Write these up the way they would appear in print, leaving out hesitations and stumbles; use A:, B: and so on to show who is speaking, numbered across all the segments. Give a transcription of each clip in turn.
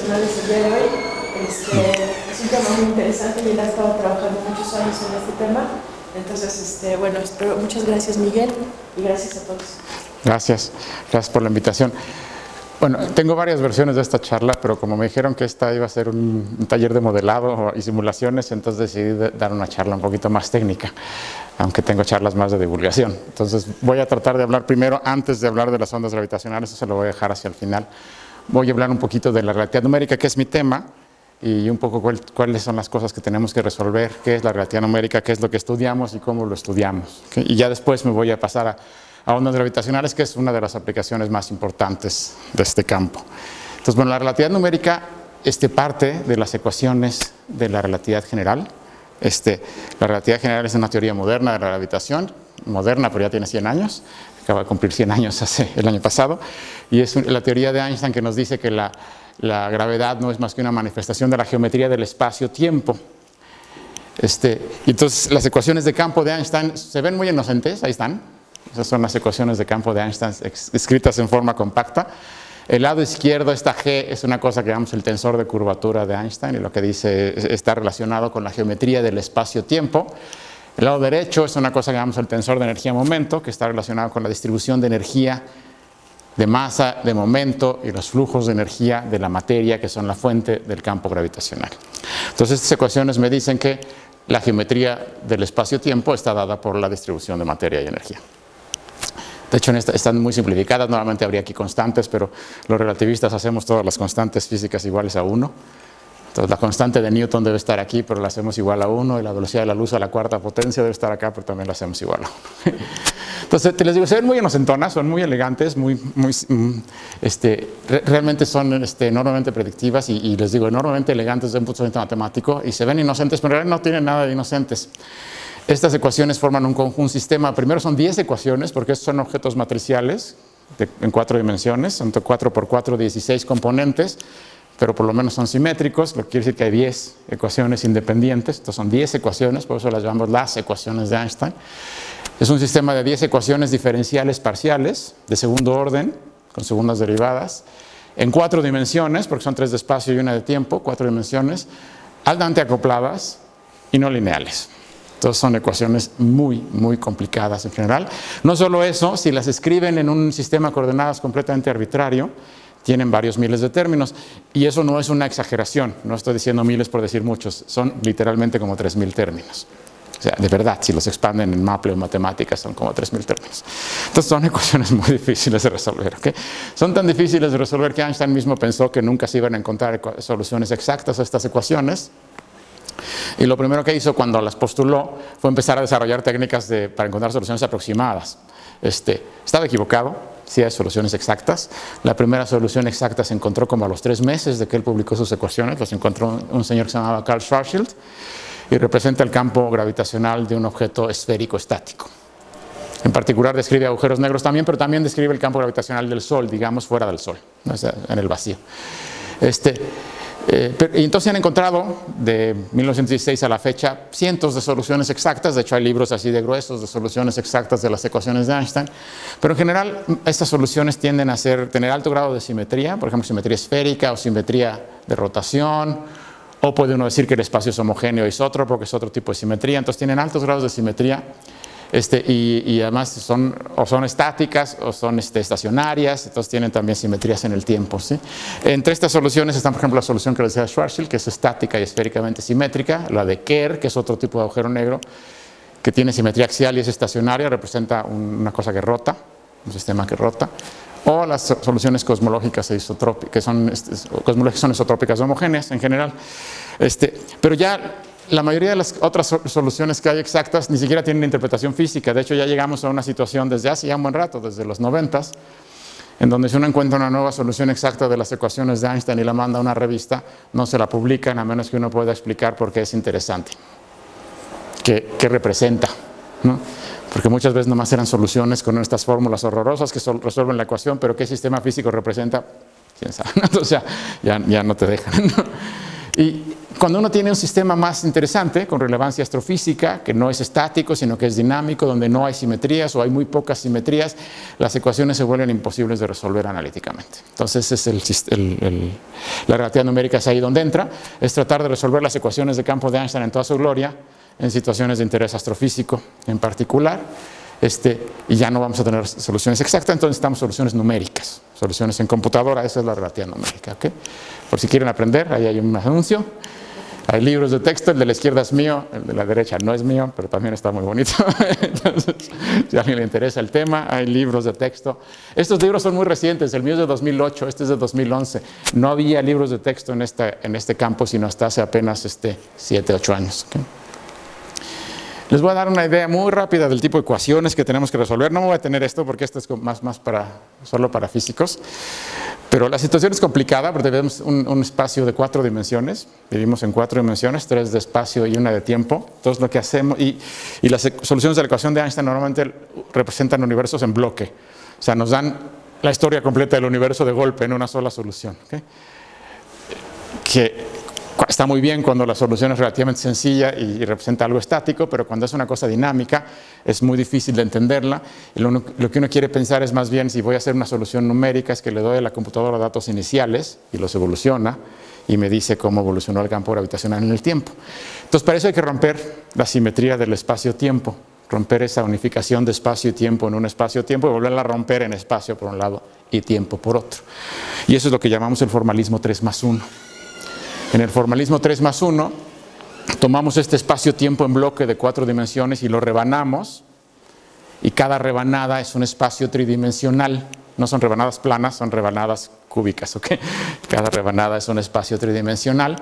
A: gravitacionales el día de hoy. Es un tema muy interesante y él ha estado trabajando muchos años en este tema. Entonces, bueno, muchas gracias, Miguel, y gracias a todos.
B: Gracias por la invitación. Bueno, tengo varias versiones de esta charla, pero como me dijeron que esta iba a ser un taller de modelado y simulaciones, entonces decidí dar una charla un poquito más técnica, aunque tengo charlas más de divulgación. Entonces voy a tratar de hablar primero, antes de hablar de las ondas gravitacionales, eso se lo voy a dejar hacia el final. Voy a hablar un poquito de la relatividad numérica, que es mi tema, y un poco cuáles son las cosas que tenemos que resolver, qué es la relatividad numérica, qué es lo que estudiamos y cómo lo estudiamos. ¿Okay? Y ya después me voy a pasar a ondas gravitacionales, que es una de las aplicaciones más importantes de este campo. Entonces, bueno, la relatividad numérica parte de las ecuaciones de la relatividad general. La relatividad general es una teoría moderna de la gravitación, moderna, pero ya tiene 100 años, acaba de cumplir 100 años el año pasado, y es la teoría de Einstein que nos dice que la gravedad no es más que una manifestación de la geometría del espacio-tiempo. Y entonces las ecuaciones de campo de Einstein se ven muy inocentes, ahí están. Esas son las ecuaciones de campo de Einstein escritas en forma compacta. El lado izquierdo, esta G, es una cosa que llamamos el tensor de curvatura de Einstein, y lo que dice está relacionado con la geometría del espacio-tiempo. El lado derecho es una cosa que llamamos el tensor de energía-momento, que está relacionado con la distribución de energía, de masa, de momento y los flujos de energía de la materia, que son la fuente del campo gravitacional. Entonces, estas ecuaciones me dicen que la geometría del espacio-tiempo está dada por la distribución de materia y energía. De hecho, están muy simplificadas, normalmente habría aquí constantes, pero los relativistas hacemos todas las constantes físicas iguales a 1. Entonces, la constante de Newton debe estar aquí, pero la hacemos igual a 1, y la velocidad de la luz a la cuarta potencia debe estar acá, pero también la hacemos igual a 1. Entonces, les digo, se ven muy inocentonas, son muy elegantes, realmente son enormemente predictivas y les digo, enormemente elegantes desde un punto de vista matemático, y se ven inocentes, pero en realidad no tienen nada de inocentes. Estas ecuaciones forman un sistema. Primero son 10 ecuaciones, porque estos son objetos matriciales en 4 dimensiones, son 4 por 4, 16 componentes, pero por lo menos son simétricos, lo que quiere decir que hay 10 ecuaciones independientes. Entonces son 10 ecuaciones, por eso las llamamos las ecuaciones de Einstein. Es un sistema de 10 ecuaciones diferenciales parciales de segundo orden, con segundas derivadas, en 4 dimensiones, porque son 3 de espacio y 1 de tiempo, 4 dimensiones, altamente acopladas y no lineales. Entonces son ecuaciones muy complicadas en general. No solo eso, si las escriben en un sistema de coordenadas completamente arbitrario, tienen varios miles de términos. Y eso no es una exageración, no estoy diciendo miles por decir muchos, son literalmente como 3000 términos. O sea, de verdad, si los expanden en Maple o en matemáticas, son como 3000 términos. Entonces son ecuaciones muy difíciles de resolver. ¿Okay? Son tan difíciles de resolver que Einstein mismo pensó que nunca se iban a encontrar soluciones exactas a estas ecuaciones. Y lo primero que hizo cuando las postuló fue empezar a desarrollar técnicas para encontrar soluciones aproximadas. Estaba equivocado, sí hay soluciones exactas. La primera solución exacta se encontró como a los 3 meses de que él publicó sus ecuaciones. Los encontró un señor que se llamaba Carl Schwarzschild, y representa el campo gravitacional de un objeto esférico estático. En particular describe agujeros negros también, pero también describe el campo gravitacional del Sol, digamos fuera del Sol, o sea, en el vacío. Y entonces se han encontrado de 1916 a la fecha cientos de soluciones exactas. De hecho hay libros así de gruesos de soluciones exactas de las ecuaciones de Einstein, pero en general estas soluciones tienden a tener alto grado de simetría, por ejemplo simetría esférica o simetría de rotación, o puede uno decir que el espacio es homogéneo isótropo, que es otro tipo de simetría. Entonces tienen altos grados de simetría. Y además son estáticas o son estacionarias, entonces tienen también simetrías en el tiempo, ¿sí? Entre estas soluciones están, por ejemplo, la solución que les decía Schwarzschild, que es estática y esféricamente simétrica, la de Kerr, que es otro tipo de agujero negro, que tiene simetría axial y es estacionaria, representa una cosa que rota, un sistema que rota, o las soluciones cosmológicas e isotrópicas, que son isotrópicas homogéneas en general. Pero ya la mayoría de las otras soluciones que hay exactas ni siquiera tienen interpretación física. De hecho, ya llegamos a una situación desde hace ya un buen rato, desde los 90s, en donde si uno encuentra una nueva solución exacta de las ecuaciones de Einstein y la manda a una revista, no se la publican a menos que uno pueda explicar por qué es interesante, qué representa, ¿no? Porque muchas veces nomás eran soluciones con estas fórmulas horrorosas que resuelven la ecuación, pero qué sistema físico representa, quién sabe, ¿no? O sea, ya no te dejan, ¿no? Y cuando uno tiene un sistema más interesante, con relevancia astrofísica, que no es estático, sino que es dinámico, donde no hay simetrías o hay muy pocas simetrías, las ecuaciones se vuelven imposibles de resolver analíticamente. Entonces, la relatividad numérica es ahí donde entra, es tratar de resolver las ecuaciones de campo de Einstein en toda su gloria, en situaciones de interés astrofísico en particular, y ya no vamos a tener soluciones exactas, entonces necesitamos soluciones numéricas, soluciones en computadora, esa es la relatividad numérica. ¿Okay? Por si quieren aprender, ahí hay un anuncio. Hay libros de texto, el de la izquierda es mío, el de la derecha no es mío, pero también está muy bonito. Entonces, si a alguien le interesa el tema, hay libros de texto. Estos libros son muy recientes, el mío es de 2008, este es de 2011. No había libros de texto en este campo, sino hasta hace apenas 7, 8 años. ¿Okay? Les voy a dar una idea muy rápida del tipo de ecuaciones que tenemos que resolver. No me voy a tener esto porque esto es más solo para físicos. Pero la situación es complicada porque tenemos un espacio de 4 dimensiones. Vivimos en 4 dimensiones, 3 de espacio y 1 de tiempo. Entonces lo que hacemos, y las soluciones de la ecuación de Einstein normalmente representan universos en bloque. O sea, nos dan la historia completa del universo de golpe en una sola solución. ¿Okay? Que está muy bien cuando la solución es relativamente sencilla y representa algo estático, pero cuando es una cosa dinámica es muy difícil de entenderla. Y lo que uno quiere pensar es más bien, si voy a hacer una solución numérica, es que le doy a la computadora datos iniciales y los evoluciona y me dice cómo evolucionó el campo gravitacional en el tiempo. Entonces, para eso hay que romper la simetría del espacio-tiempo, romper esa unificación de espacio y tiempo en un espacio-tiempo y volverla a romper en espacio por un lado y tiempo por otro. Y eso es lo que llamamos el formalismo 3+1. En el formalismo 3+1 tomamos este espacio-tiempo en bloque de 4 dimensiones y lo rebanamos, y cada rebanada es un espacio tridimensional. No son rebanadas planas, son rebanadas cúbicas. ¿Okay? Cada rebanada es un espacio tridimensional,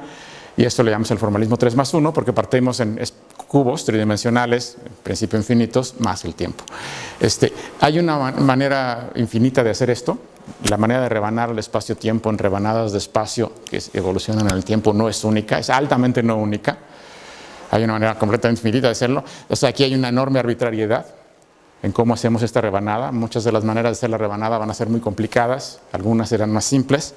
B: y esto le llamamos el formalismo 3+1 porque partimos en cubos tridimensionales, en principio infinitos, más el tiempo. Hay una manera infinita de hacer esto. La manera de rebanar el espacio-tiempo en rebanadas de espacio que evolucionan en el tiempo no es única, es altamente no única. Hay una manera completamente infinita de hacerlo. O sea, aquí hay una enorme arbitrariedad en cómo hacemos esta rebanada. Muchas de las maneras de hacer la rebanada van a ser muy complicadas, algunas serán más simples.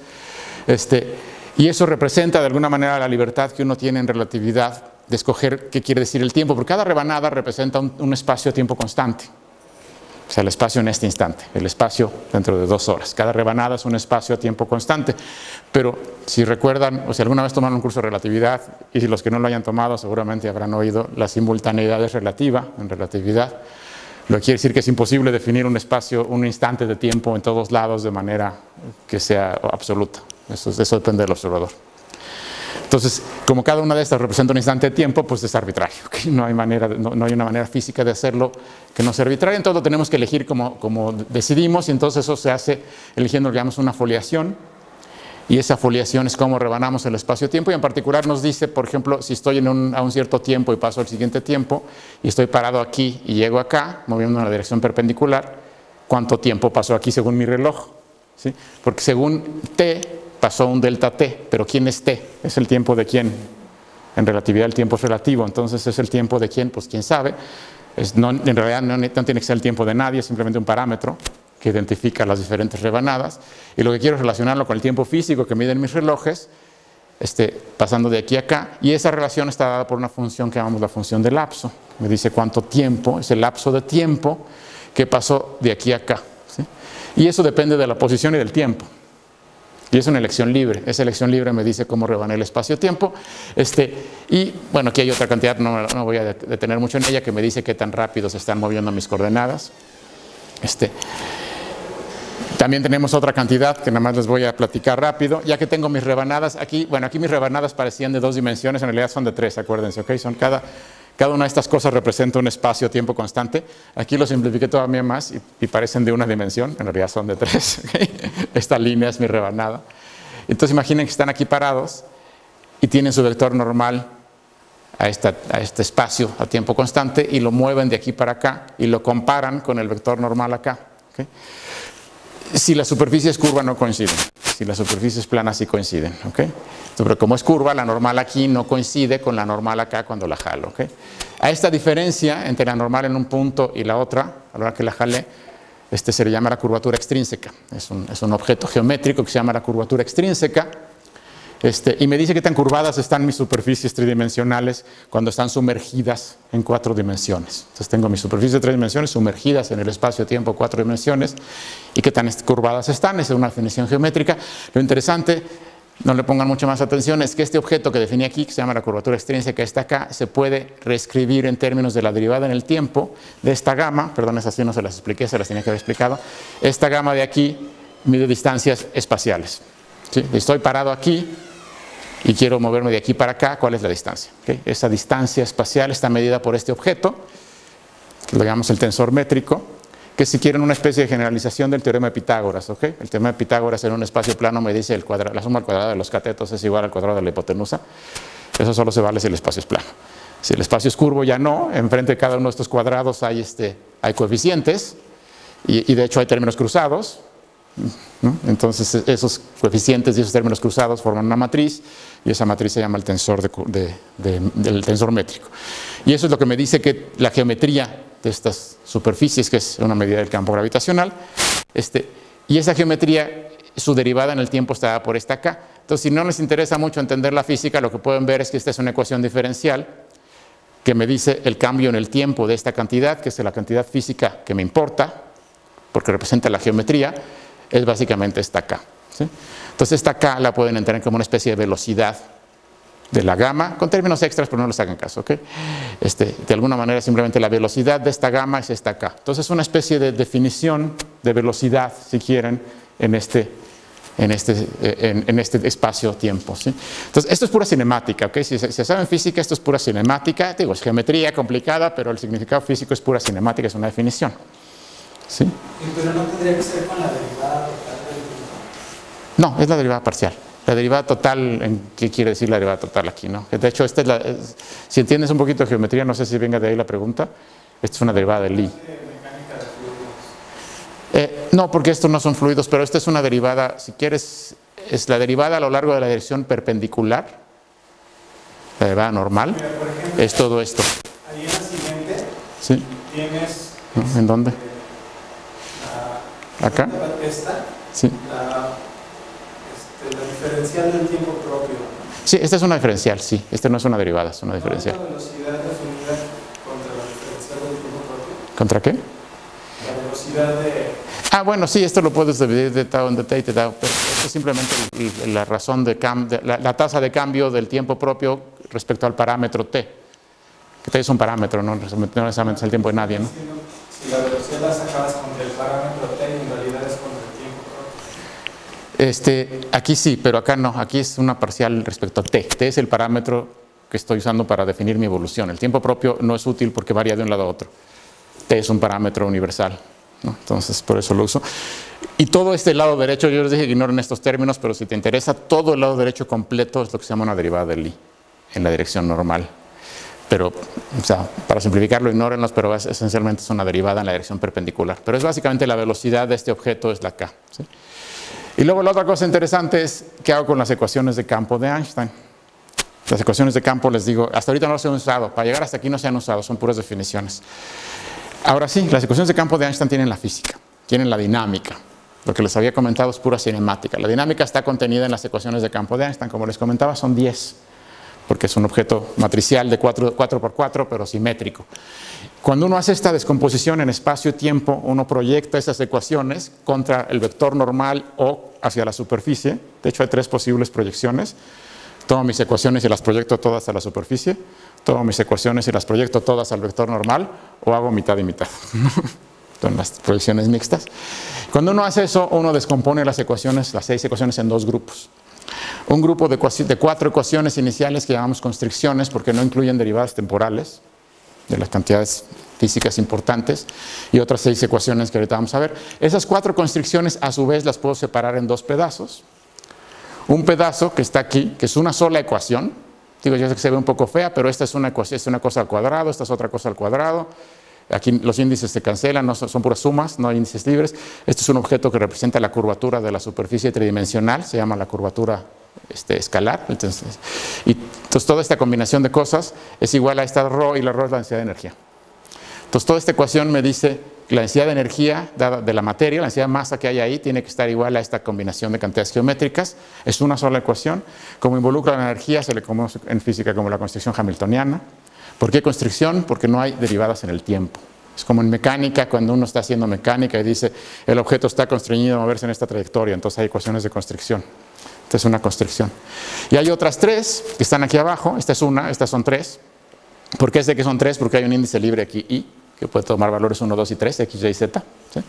B: Y eso representa de alguna manera la libertad que uno tiene en relatividad de escoger qué quiere decir el tiempo, porque cada rebanada representa un espacio-tiempo constante. O sea, el espacio en este instante, el espacio dentro de 2 horas. Cada rebanada es un espacio a tiempo constante. Pero si recuerdan, o si alguna vez tomaron un curso de relatividad, y si los que no lo hayan tomado seguramente habrán oído, la simultaneidad es relativa en relatividad. Lo que quiere decir que es imposible definir un espacio, un instante de tiempo en todos lados de manera que sea absoluta. Eso depende del observador. Entonces, como cada una de estas representa un instante de tiempo, pues es arbitrario. ¿Okay? No hay una manera física de hacerlo que no sea arbitraria. Entonces lo tenemos que elegir como decidimos, y entonces eso se hace eligiendo lo que llamamos una foliación. Y esa foliación es cómo rebanamos el espacio-tiempo, y en particular nos dice, por ejemplo, si estoy a un cierto tiempo y paso al siguiente tiempo, y estoy parado aquí y llego acá, moviendo en una dirección perpendicular, ¿cuánto tiempo pasó aquí según mi reloj? ¿Sí? Porque según t, pasó un delta t, pero ¿quién es t? ¿Es el tiempo de quién? En relatividad el tiempo es relativo, entonces ¿es el tiempo de quién? Pues quién sabe. En realidad no tiene que ser el tiempo de nadie, es simplemente un parámetro que identifica las diferentes rebanadas, y lo que quiero es relacionarlo con el tiempo físico que miden mis relojes, pasando de aquí a acá, y esa relación está dada por una función que llamamos la función de lapso. Me dice cuánto tiempo, es el lapso de tiempo que pasó de aquí a acá. ¿Sí? Y eso depende de la posición y del tiempo. Y es una elección libre. Esa elección libre me dice cómo rebané el espacio-tiempo. Y bueno, aquí hay otra cantidad, no voy a detener mucho en ella, que me dice qué tan rápido se están moviendo mis coordenadas. También tenemos otra cantidad que nada más les voy a platicar rápido, ya que tengo mis rebanadas aquí. Bueno, aquí mis rebanadas parecían de 2 dimensiones, en realidad son de 3, acuérdense, ¿ok? Cada una de estas cosas representa un espacio-tiempo constante. Aquí lo simplifiqué todavía más y parecen de 1 dimensión, en realidad son de 3. ¿Okay? Esta línea es mi rebanada. Entonces imaginen que están aquí parados y tienen su vector normal a este espacio a tiempo constante, y lo mueven de aquí para acá y lo comparan con el vector normal acá. ¿Okay? Si la superficie es curva, no coinciden. Si la superficie es plana, sí coinciden. ¿Okay? Pero como es curva, la normal aquí no coincide con la normal acá cuando la jalo. ¿Okay? A esta diferencia entre la normal en un punto y la otra, a la hora que la jale, se le llama la curvatura extrínseca. Es un objeto geométrico que se llama la curvatura extrínseca. Y me dice qué tan curvadas están mis superficies tridimensionales cuando están sumergidas en 4 dimensiones. Entonces tengo mis superficies de 3 dimensiones sumergidas en el espacio-tiempo 4 dimensiones y qué tan curvadas están. Esa es una definición geométrica. Lo interesante, no le pongan mucha más atención, es que este objeto que definí aquí, que se llama la curvatura extrínseca, que está acá, se puede reescribir en términos de la derivada en el tiempo de esta gama. Perdón, esas sí no se las expliqué, se las tenía que haber explicado. Esta gama de aquí mide distancias espaciales. ¿Sí? Estoy parado aquí y quiero moverme de aquí para acá, ¿cuál es la distancia? ¿Okay? Esa distancia espacial está medida por este objeto, que lo llamamos el tensor métrico, que si quieren una especie de generalización del teorema de Pitágoras. ¿Okay? El teorema de Pitágoras en un espacio plano me dice la suma al cuadrado de los catetos es igual al cuadrado de la hipotenusa. Eso solo se vale si el espacio es plano. Si el espacio es curvo, ya no. Enfrente de cada uno de estos cuadrados hay coeficientes y de hecho hay términos cruzados, ¿no? Entonces esos coeficientes y esos términos cruzados forman una matriz y esa matriz se llama el tensor del tensor métrico. Y eso es lo que me dice que la geometría de estas superficies, que es una medida del campo gravitacional, y esa geometría, su derivada en el tiempo está dada por esta acá. Entonces, si no les interesa mucho entender la física, lo que pueden ver es que esta es una ecuación diferencial que me dice el cambio en el tiempo de esta cantidad, que es la cantidad física que me importa, porque representa la geometría, es básicamente esta acá. ¿Sí? Entonces esta acá la pueden entender como una especie de velocidad de la gama, con términos extras, pero no les hagan caso. ¿Okay? De alguna manera simplemente la velocidad de esta gama es esta acá. Entonces es una especie de definición de velocidad, si quieren, en este espacio-tiempo. ¿Sí? Entonces esto es pura cinemática. ¿Okay? Si saben física, esto es pura cinemática. Digo, es geometría complicada, pero el significado físico es pura cinemática, es una definición. ¿Sí?
C: Pero no tendría que ser con la derivada total del tiempo.
B: No, es la derivada parcial. La derivada total, ¿qué quiere decir la derivada total aquí? ¿No? De hecho, si entiendes un poquito de geometría, no sé si venga de ahí la pregunta, esta es una derivada de Lie. No, porque estos no son fluidos, pero esta es una derivada, si quieres, es la derivada a lo largo de la dirección perpendicular, la derivada normal.
C: Mira, por ejemplo,
B: es todo esto.
C: Ahí en la siguiente,
B: ¿sí?
C: Tienes...
B: ¿En dónde? ¿Acá?
C: Esta,
B: sí.
C: La diferencial del tiempo propio.
B: Sí, esta es una diferencial, sí. Esta no es una derivada, es una diferencial.
C: ¿La velocidad definida contra la diferencial del tiempo propio?
B: ¿Contra qué?
C: La velocidad de...
B: Bueno, sí, esto lo puedes dividir de tau en t y tau, pero esto es simplemente la razón de cambio, la tasa de cambio del tiempo propio respecto al parámetro t. Que t es un parámetro, no necesariamente es el tiempo de nadie, ¿no?
C: Si la velocidad la sacabas contra el parámetro t, en realidad es contra el tiempo propio.
B: Aquí sí, pero acá no. Aquí es una parcial respecto a t. T es el parámetro que estoy usando para definir mi evolución. El tiempo propio no es útil porque varía de un lado a otro. T es un parámetro universal, ¿no? Entonces, por eso lo uso. Y todo este lado derecho, yo les dije que ignoren estos términos, pero si te interesa, todo el lado derecho completo es lo que se llama una derivada de Lie en la dirección normal. Pero, o sea, para simplificarlo, ignórenlos, pero esencialmente es una derivada en la dirección perpendicular. Pero es básicamente la velocidad de este objeto es la k. ¿Sí? Y luego la otra cosa interesante es qué hago con las ecuaciones de campo de Einstein. Las ecuaciones de campo, les digo, hasta ahorita no se han usado. Para llegar hasta aquí no se han usado, son puras definiciones. Ahora sí, las ecuaciones de campo de Einstein tienen la física, tienen la dinámica. Lo que les había comentado es pura cinemática. La dinámica está contenida en las ecuaciones de campo de Einstein. Como les comentaba, son 10. Porque es un objeto matricial de 4×4, pero simétrico. Cuando uno hace esta descomposición en espacio-tiempo, uno proyecta esas ecuaciones contra el vector normal o hacia la superficie. De hecho, hay 3 posibles proyecciones. Tomo mis ecuaciones y las proyecto todas a la superficie. Tomo mis ecuaciones y las proyecto todas al vector normal, o hago mitad y mitad. Son las proyecciones mixtas. Cuando uno hace eso, uno descompone las ecuaciones, las 6 ecuaciones, en 2 grupos. Un grupo de 4 ecuaciones iniciales que llamamos constricciones porque no incluyen derivadas temporales de las cantidades físicas importantes, y otras 6 ecuaciones que ahorita vamos a ver. Esas 4 constricciones a su vez las puedo separar en 2 pedazos. Un pedazo que está aquí, que es una sola ecuación. Digo, yo sé que se ve un poco fea, pero esta es una cosa al cuadrado, esta es otra cosa al cuadrado. Aquí los índices se cancelan, no son puras sumas, no hay índices libres. Este es un objeto que representa la curvatura de la superficie tridimensional, se llama la curvatura escalar. Entonces toda esta combinación de cosas es igual a esta ρ, y la ρ es la densidad de energía. Entonces toda esta ecuación me dice la densidad de energía dada de la materia, la densidad de masa que hay ahí, tiene que estar igual a esta combinación de cantidades geométricas. Es una sola ecuación. Como involucra la energía, se le conoce en física como la constricción hamiltoniana. ¿Por qué constricción? Porque no hay derivadas en el tiempo. Es como en mecánica, cuando uno está haciendo mecánica y dice el objeto está constreñido a moverse en esta trayectoria, entonces hay ecuaciones de constricción. Esta es una constricción. Y hay otras tres que están aquí abajo. Esta es una, estas son tres. ¿Por qué sé que son tres? Porque hay un índice libre aquí, I, que puede tomar valores 1, 2 y 3, X, Y, Z. ¿Sí?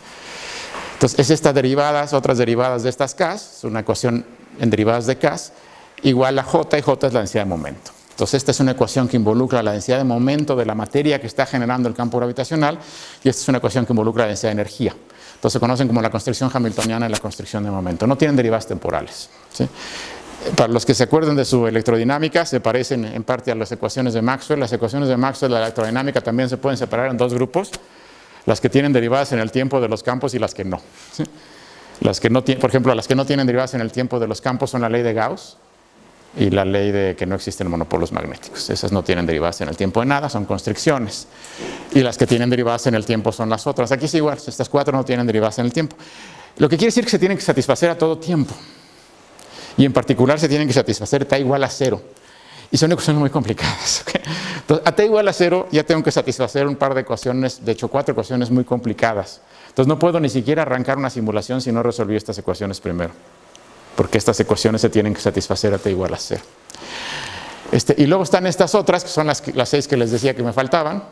B: Entonces, es estas derivadas, otras derivadas de estas Ks, es una ecuación en derivadas de Ks, igual a J, y J es la densidad de momento. Entonces, esta es una ecuación que involucra la densidad de momento de la materia que está generando el campo gravitacional, y esta es una ecuación que involucra la densidad de energía. Entonces, se conocen como la constricción hamiltoniana y la constricción de momento. No tienen derivadas temporales. ¿Sí? Para los que se acuerden de su electrodinámica, se parecen en parte a las ecuaciones de Maxwell. Las ecuaciones de Maxwell de la electrodinámica también se pueden separar en dos grupos: las que tienen derivadas en el tiempo de los campos y las que no. ¿Sí? Las que no por ejemplo, las que no tienen derivadas en el tiempo de los campos son la ley de Gauss y la ley de que no existen monopolos magnéticos. Esas no tienen derivadas en el tiempo de nada, son constricciones. Y las que tienen derivadas en el tiempo son las otras. Aquí es igual, estas cuatro no tienen derivadas en el tiempo. Lo que quiere decir que se tienen que satisfacer a todo tiempo. Y en particular se tienen que satisfacer t igual a 0. Y son ecuaciones muy complicadas. ¿Okay? Entonces, a t igual a 0 ya tengo que satisfacer un par de ecuaciones, de hecho 4 ecuaciones muy complicadas. Entonces no puedo ni siquiera arrancar una simulación si no resolví estas ecuaciones primero. Porque estas ecuaciones se tienen que satisfacer a t igual a 0. Y luego están estas otras, que son las 6 que les decía que me faltaban.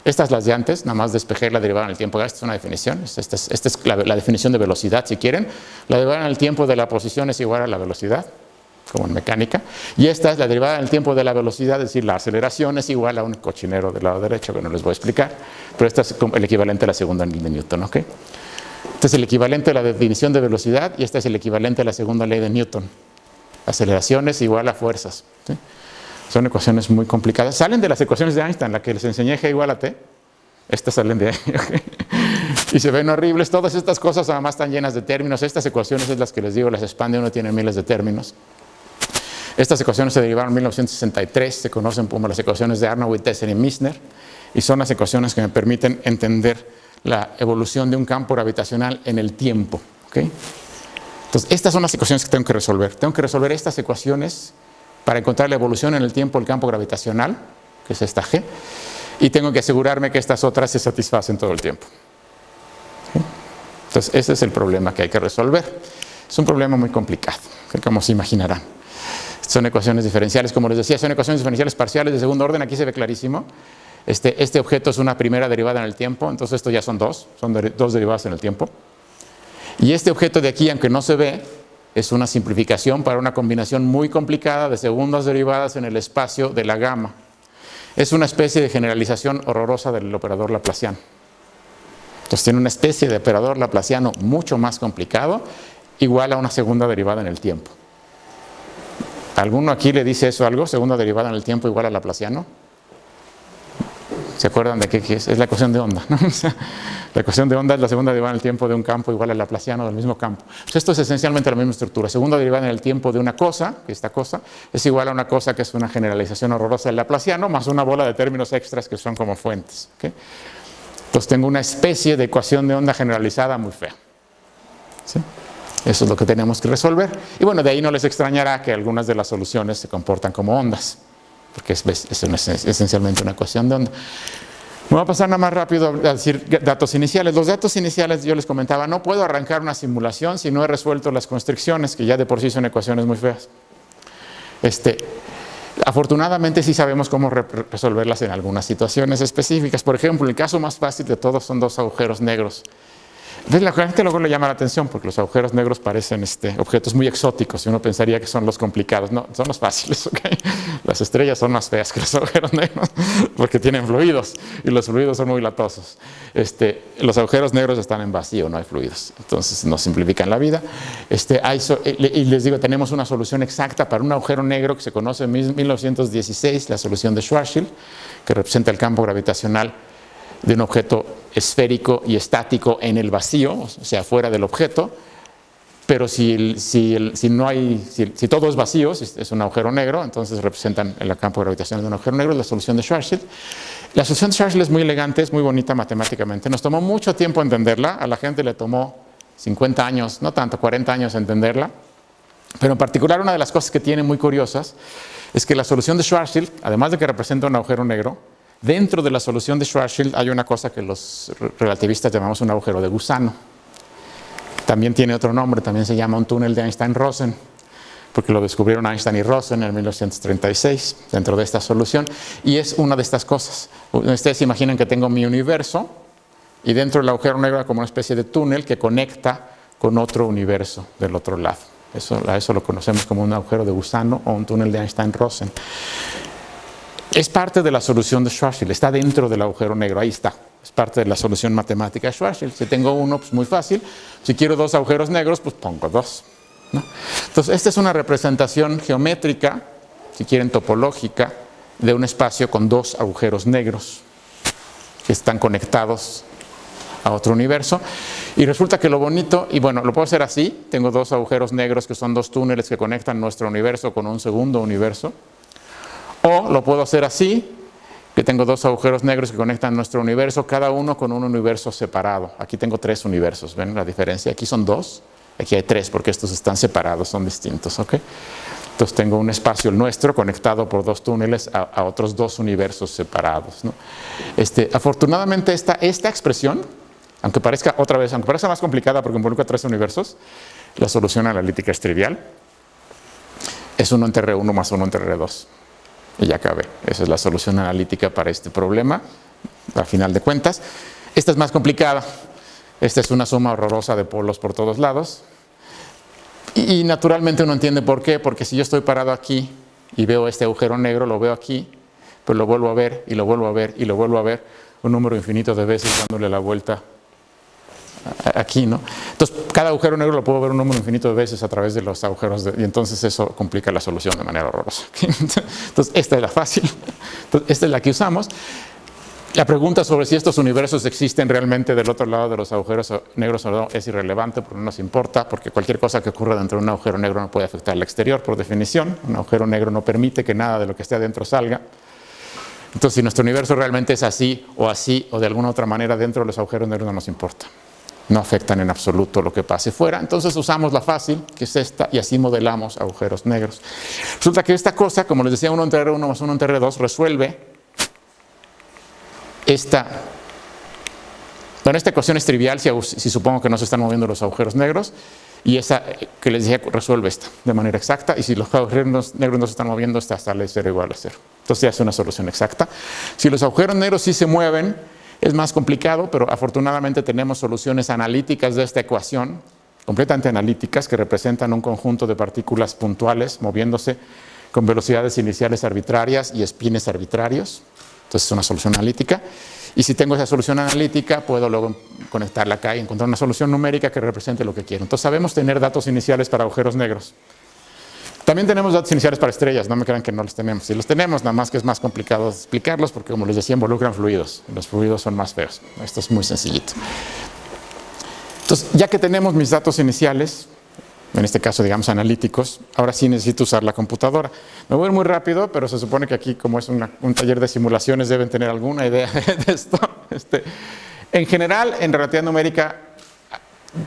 B: Estas las de antes, nada más despejé la derivada en el tiempo. Esta es una definición, esta es la definición de velocidad, si quieren. La derivada en el tiempo de la posición es igual a la velocidad, como en mecánica. Y esta es la derivada en el tiempo de la velocidad, es decir, la aceleración es igual a un cochinero del lado derecho, que no les voy a explicar. Pero esta es el equivalente a la segunda ley de Newton, ¿ok? Este es el equivalente a la definición de velocidad y este es el equivalente a la segunda ley de Newton. Aceleración es igual a fuerzas, ¿sí? Son ecuaciones muy complicadas. Salen de las ecuaciones de Einstein, la que les enseñé, G igual a T. Estas salen de ahí. ¿Okay? Y se ven horribles. Todas estas cosas además están llenas de términos. Estas ecuaciones es las que les digo, las expande uno, tiene miles de términos. Estas ecuaciones se derivaron en 1963. Se conocen como las ecuaciones de Arnold, Tessen y Misner. Y son las ecuaciones que me permiten entender la evolución de un campo gravitacional en el tiempo. ¿Okay? Entonces, estas son las ecuaciones que tengo que resolver. Tengo que resolver estas ecuaciones para encontrar la evolución en el tiempo del campo gravitacional, que es esta G, y tengo que asegurarme que estas otras se satisfacen todo el tiempo. ¿Sí? Entonces, ese es el problema que hay que resolver. Es un problema muy complicado, como se imaginarán. Son ecuaciones diferenciales, como les decía, son ecuaciones diferenciales parciales de segundo orden. Aquí se ve clarísimo. Este objeto es una primera derivada en el tiempo, entonces esto ya son dos derivadas en el tiempo. Y este objeto de aquí, aunque no se ve, es una simplificación para una combinación muy complicada de segundas derivadas en el espacio de la gamma. Es una especie de generalización horrorosa del operador laplaciano. Entonces tiene una especie de operador laplaciano mucho más complicado, igual a una segunda derivada en el tiempo. ¿Alguno aquí le dice eso algo? ¿Segunda derivada en el tiempo igual a laplaciano? ¿Se acuerdan de qué es? Es la ecuación de onda, ¿no? O sea, la ecuación de onda es la segunda derivada en el tiempo de un campo igual al laplaciano del mismo campo. Pues esto es esencialmente la misma estructura. Segunda derivada en el tiempo de una cosa, que esta cosa, es igual a una cosa que es una generalización horrorosa del laplaciano, más una bola de términos extras que son como fuentes. ¿Okay? Entonces tengo una especie de ecuación de onda generalizada muy fea. ¿Sí? Eso es lo que tenemos que resolver. Y bueno, de ahí no les extrañará que algunas de las soluciones se comportan como ondas, porque es esencialmente una ecuación de onda. Me voy a pasar nada más rápido a decir datos iniciales. Los datos iniciales, yo les comentaba, no puedo arrancar una simulación si no he resuelto las constricciones, que ya de por sí son ecuaciones muy feas. Afortunadamente sí sabemos cómo resolverlas en algunas situaciones específicas. Por ejemplo, el caso más fácil de todos son dos agujeros negros. Entonces, la gente luego le llama la atención porque los agujeros negros parecen objetos muy exóticos y uno pensaría que son los complicados. No, son los fáciles, ¿ok? Las estrellas son más feas que los agujeros negros porque tienen fluidos y los fluidos son muy latosos. Los agujeros negros están en vacío, no hay fluidos. Entonces nos simplifican la vida. Y les digo, tenemos una solución exacta para un agujero negro que se conoce en 1916, la solución de Schwarzschild, que representa el campo gravitacional de un objeto esférico y estático en el vacío, o sea, fuera del objeto. pero si todo es vacío, si es un agujero negro, entonces representan el campo gravitacional de un agujero negro, la solución de Schwarzschild. La solución de Schwarzschild es muy elegante, es muy bonita matemáticamente. Nos tomó mucho tiempo entenderla, a la gente le tomó 50 años, no tanto, 40 años entenderla. Pero en particular una de las cosas que tiene muy curiosas es que la solución de Schwarzschild, además de que representa un agujero negro, dentro de la solución de Schwarzschild hay una cosa que los relativistas llamamos un agujero de gusano. También tiene otro nombre, también se llama un túnel de Einstein-Rosen, porque lo descubrieron Einstein y Rosen en 1936 dentro de esta solución, y es una de estas cosas. Ustedes se imaginan que tengo mi universo y dentro del agujero negro hay como una especie de túnel que conecta con otro universo del otro lado. A eso lo conocemos como un agujero de gusano o un túnel de Einstein-Rosen. Es parte de la solución de Schwarzschild, está dentro del agujero negro, ahí está. Es parte de la solución matemática de Schwarzschild. Si tengo uno, pues muy fácil. Si quiero dos agujeros negros, pues pongo dos, ¿no? Entonces, esta es una representación geométrica, si quieren topológica, de un espacio con dos agujeros negros que están conectados a otro universo. Y resulta que lo bonito, y bueno, lo puedo hacer así, tengo dos agujeros negros que son dos túneles que conectan nuestro universo con un segundo universo. O lo puedo hacer así, que tengo dos agujeros negros que conectan nuestro universo, cada uno con un universo separado. Aquí tengo tres universos, ¿ven la diferencia? Aquí son dos, aquí hay tres, porque estos están separados, son distintos, ¿ok? Entonces tengo un espacio nuestro conectado por dos túneles a otros dos universos separados, ¿no? Afortunadamente esta expresión, aunque parezca más complicada porque involucra tres universos, la solución analítica es trivial. Es 1 entre R1 más 1 entre R2. Y ya cabe. Esa es la solución analítica para este problema, a final de cuentas. Esta es más complicada. Esta es una suma horrorosa de polos por todos lados. Y naturalmente uno entiende por qué. Porque si yo estoy parado aquí y veo este agujero negro, lo veo aquí, pero lo vuelvo a ver y lo vuelvo a ver y lo vuelvo a ver un número infinito de veces dándole la vuelta aquí, ¿no? Entonces, cada agujero negro lo puedo ver un número infinito de veces a través de los agujeros, y entonces eso complica la solución de manera horrorosa. Entonces, esta es la fácil. Entonces, esta es la que usamos. La pregunta sobre si estos universos existen realmente del otro lado de los agujeros negros o no es irrelevante, porque no nos importa, porque cualquier cosa que ocurra dentro de un agujero negro no puede afectar al exterior, por definición. Un agujero negro no permite que nada de lo que esté adentro salga. Entonces, si nuestro universo realmente es así, o de alguna otra manera dentro de los agujeros negros no nos importa. No afectan en absoluto lo que pase fuera. Entonces usamos la fácil, que es esta, y así modelamos agujeros negros. Resulta que esta cosa, como les decía, 1 entre R1 más 1 entre R2, resuelve esta. Bueno, esta ecuación es trivial si supongo que no se están moviendo los agujeros negros, y esa que les decía resuelve esta de manera exacta, y si los agujeros negros no se están moviendo, esta sale 0 igual a 0. Entonces ya es una solución exacta. Si los agujeros negros sí se mueven, es más complicado, pero afortunadamente tenemos soluciones analíticas de esta ecuación, completamente analíticas, que representan un conjunto de partículas puntuales moviéndose con velocidades iniciales arbitrarias y espines arbitrarios. Entonces es una solución analítica. Y si tengo esa solución analítica, puedo luego conectarla acá y encontrar una solución numérica que represente lo que quiero. Entonces sabemos tener datos iniciales para agujeros negros. También tenemos datos iniciales para estrellas, no me crean que no los tenemos. Si los tenemos, nada más que es más complicado explicarlos porque, como les decía, involucran fluidos. Los fluidos son más feos. Esto es muy sencillito. Entonces, ya que tenemos mis datos iniciales, en este caso, digamos, analíticos, ahora sí necesito usar la computadora. Me voy a ir muy rápido, pero se supone que aquí, como es un taller de simulaciones, deben tener alguna idea de esto. En general, en relatividad numérica,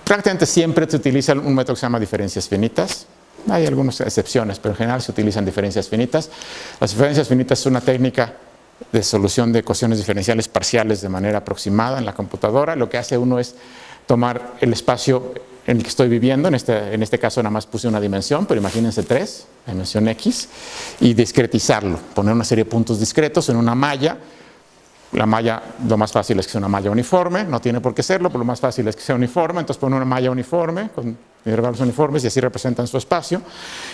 B: prácticamente siempre se utiliza un método que se llama diferencias finitas. Hay algunas excepciones, pero en general se utilizan diferencias finitas. Las diferencias finitas es una técnica de solución de ecuaciones diferenciales parciales de manera aproximada en la computadora. Lo que hace uno es tomar el espacio en el que estoy viviendo, en este caso nada más puse una dimensión, pero imagínense 3, dimensión X, y discretizarlo, poner una serie de puntos discretos en una malla. La malla, lo más fácil es que sea una malla uniforme, no tiene por qué serlo, pero lo más fácil es que sea uniforme, entonces ponen una malla uniforme con intervalos uniformes y así representan su espacio.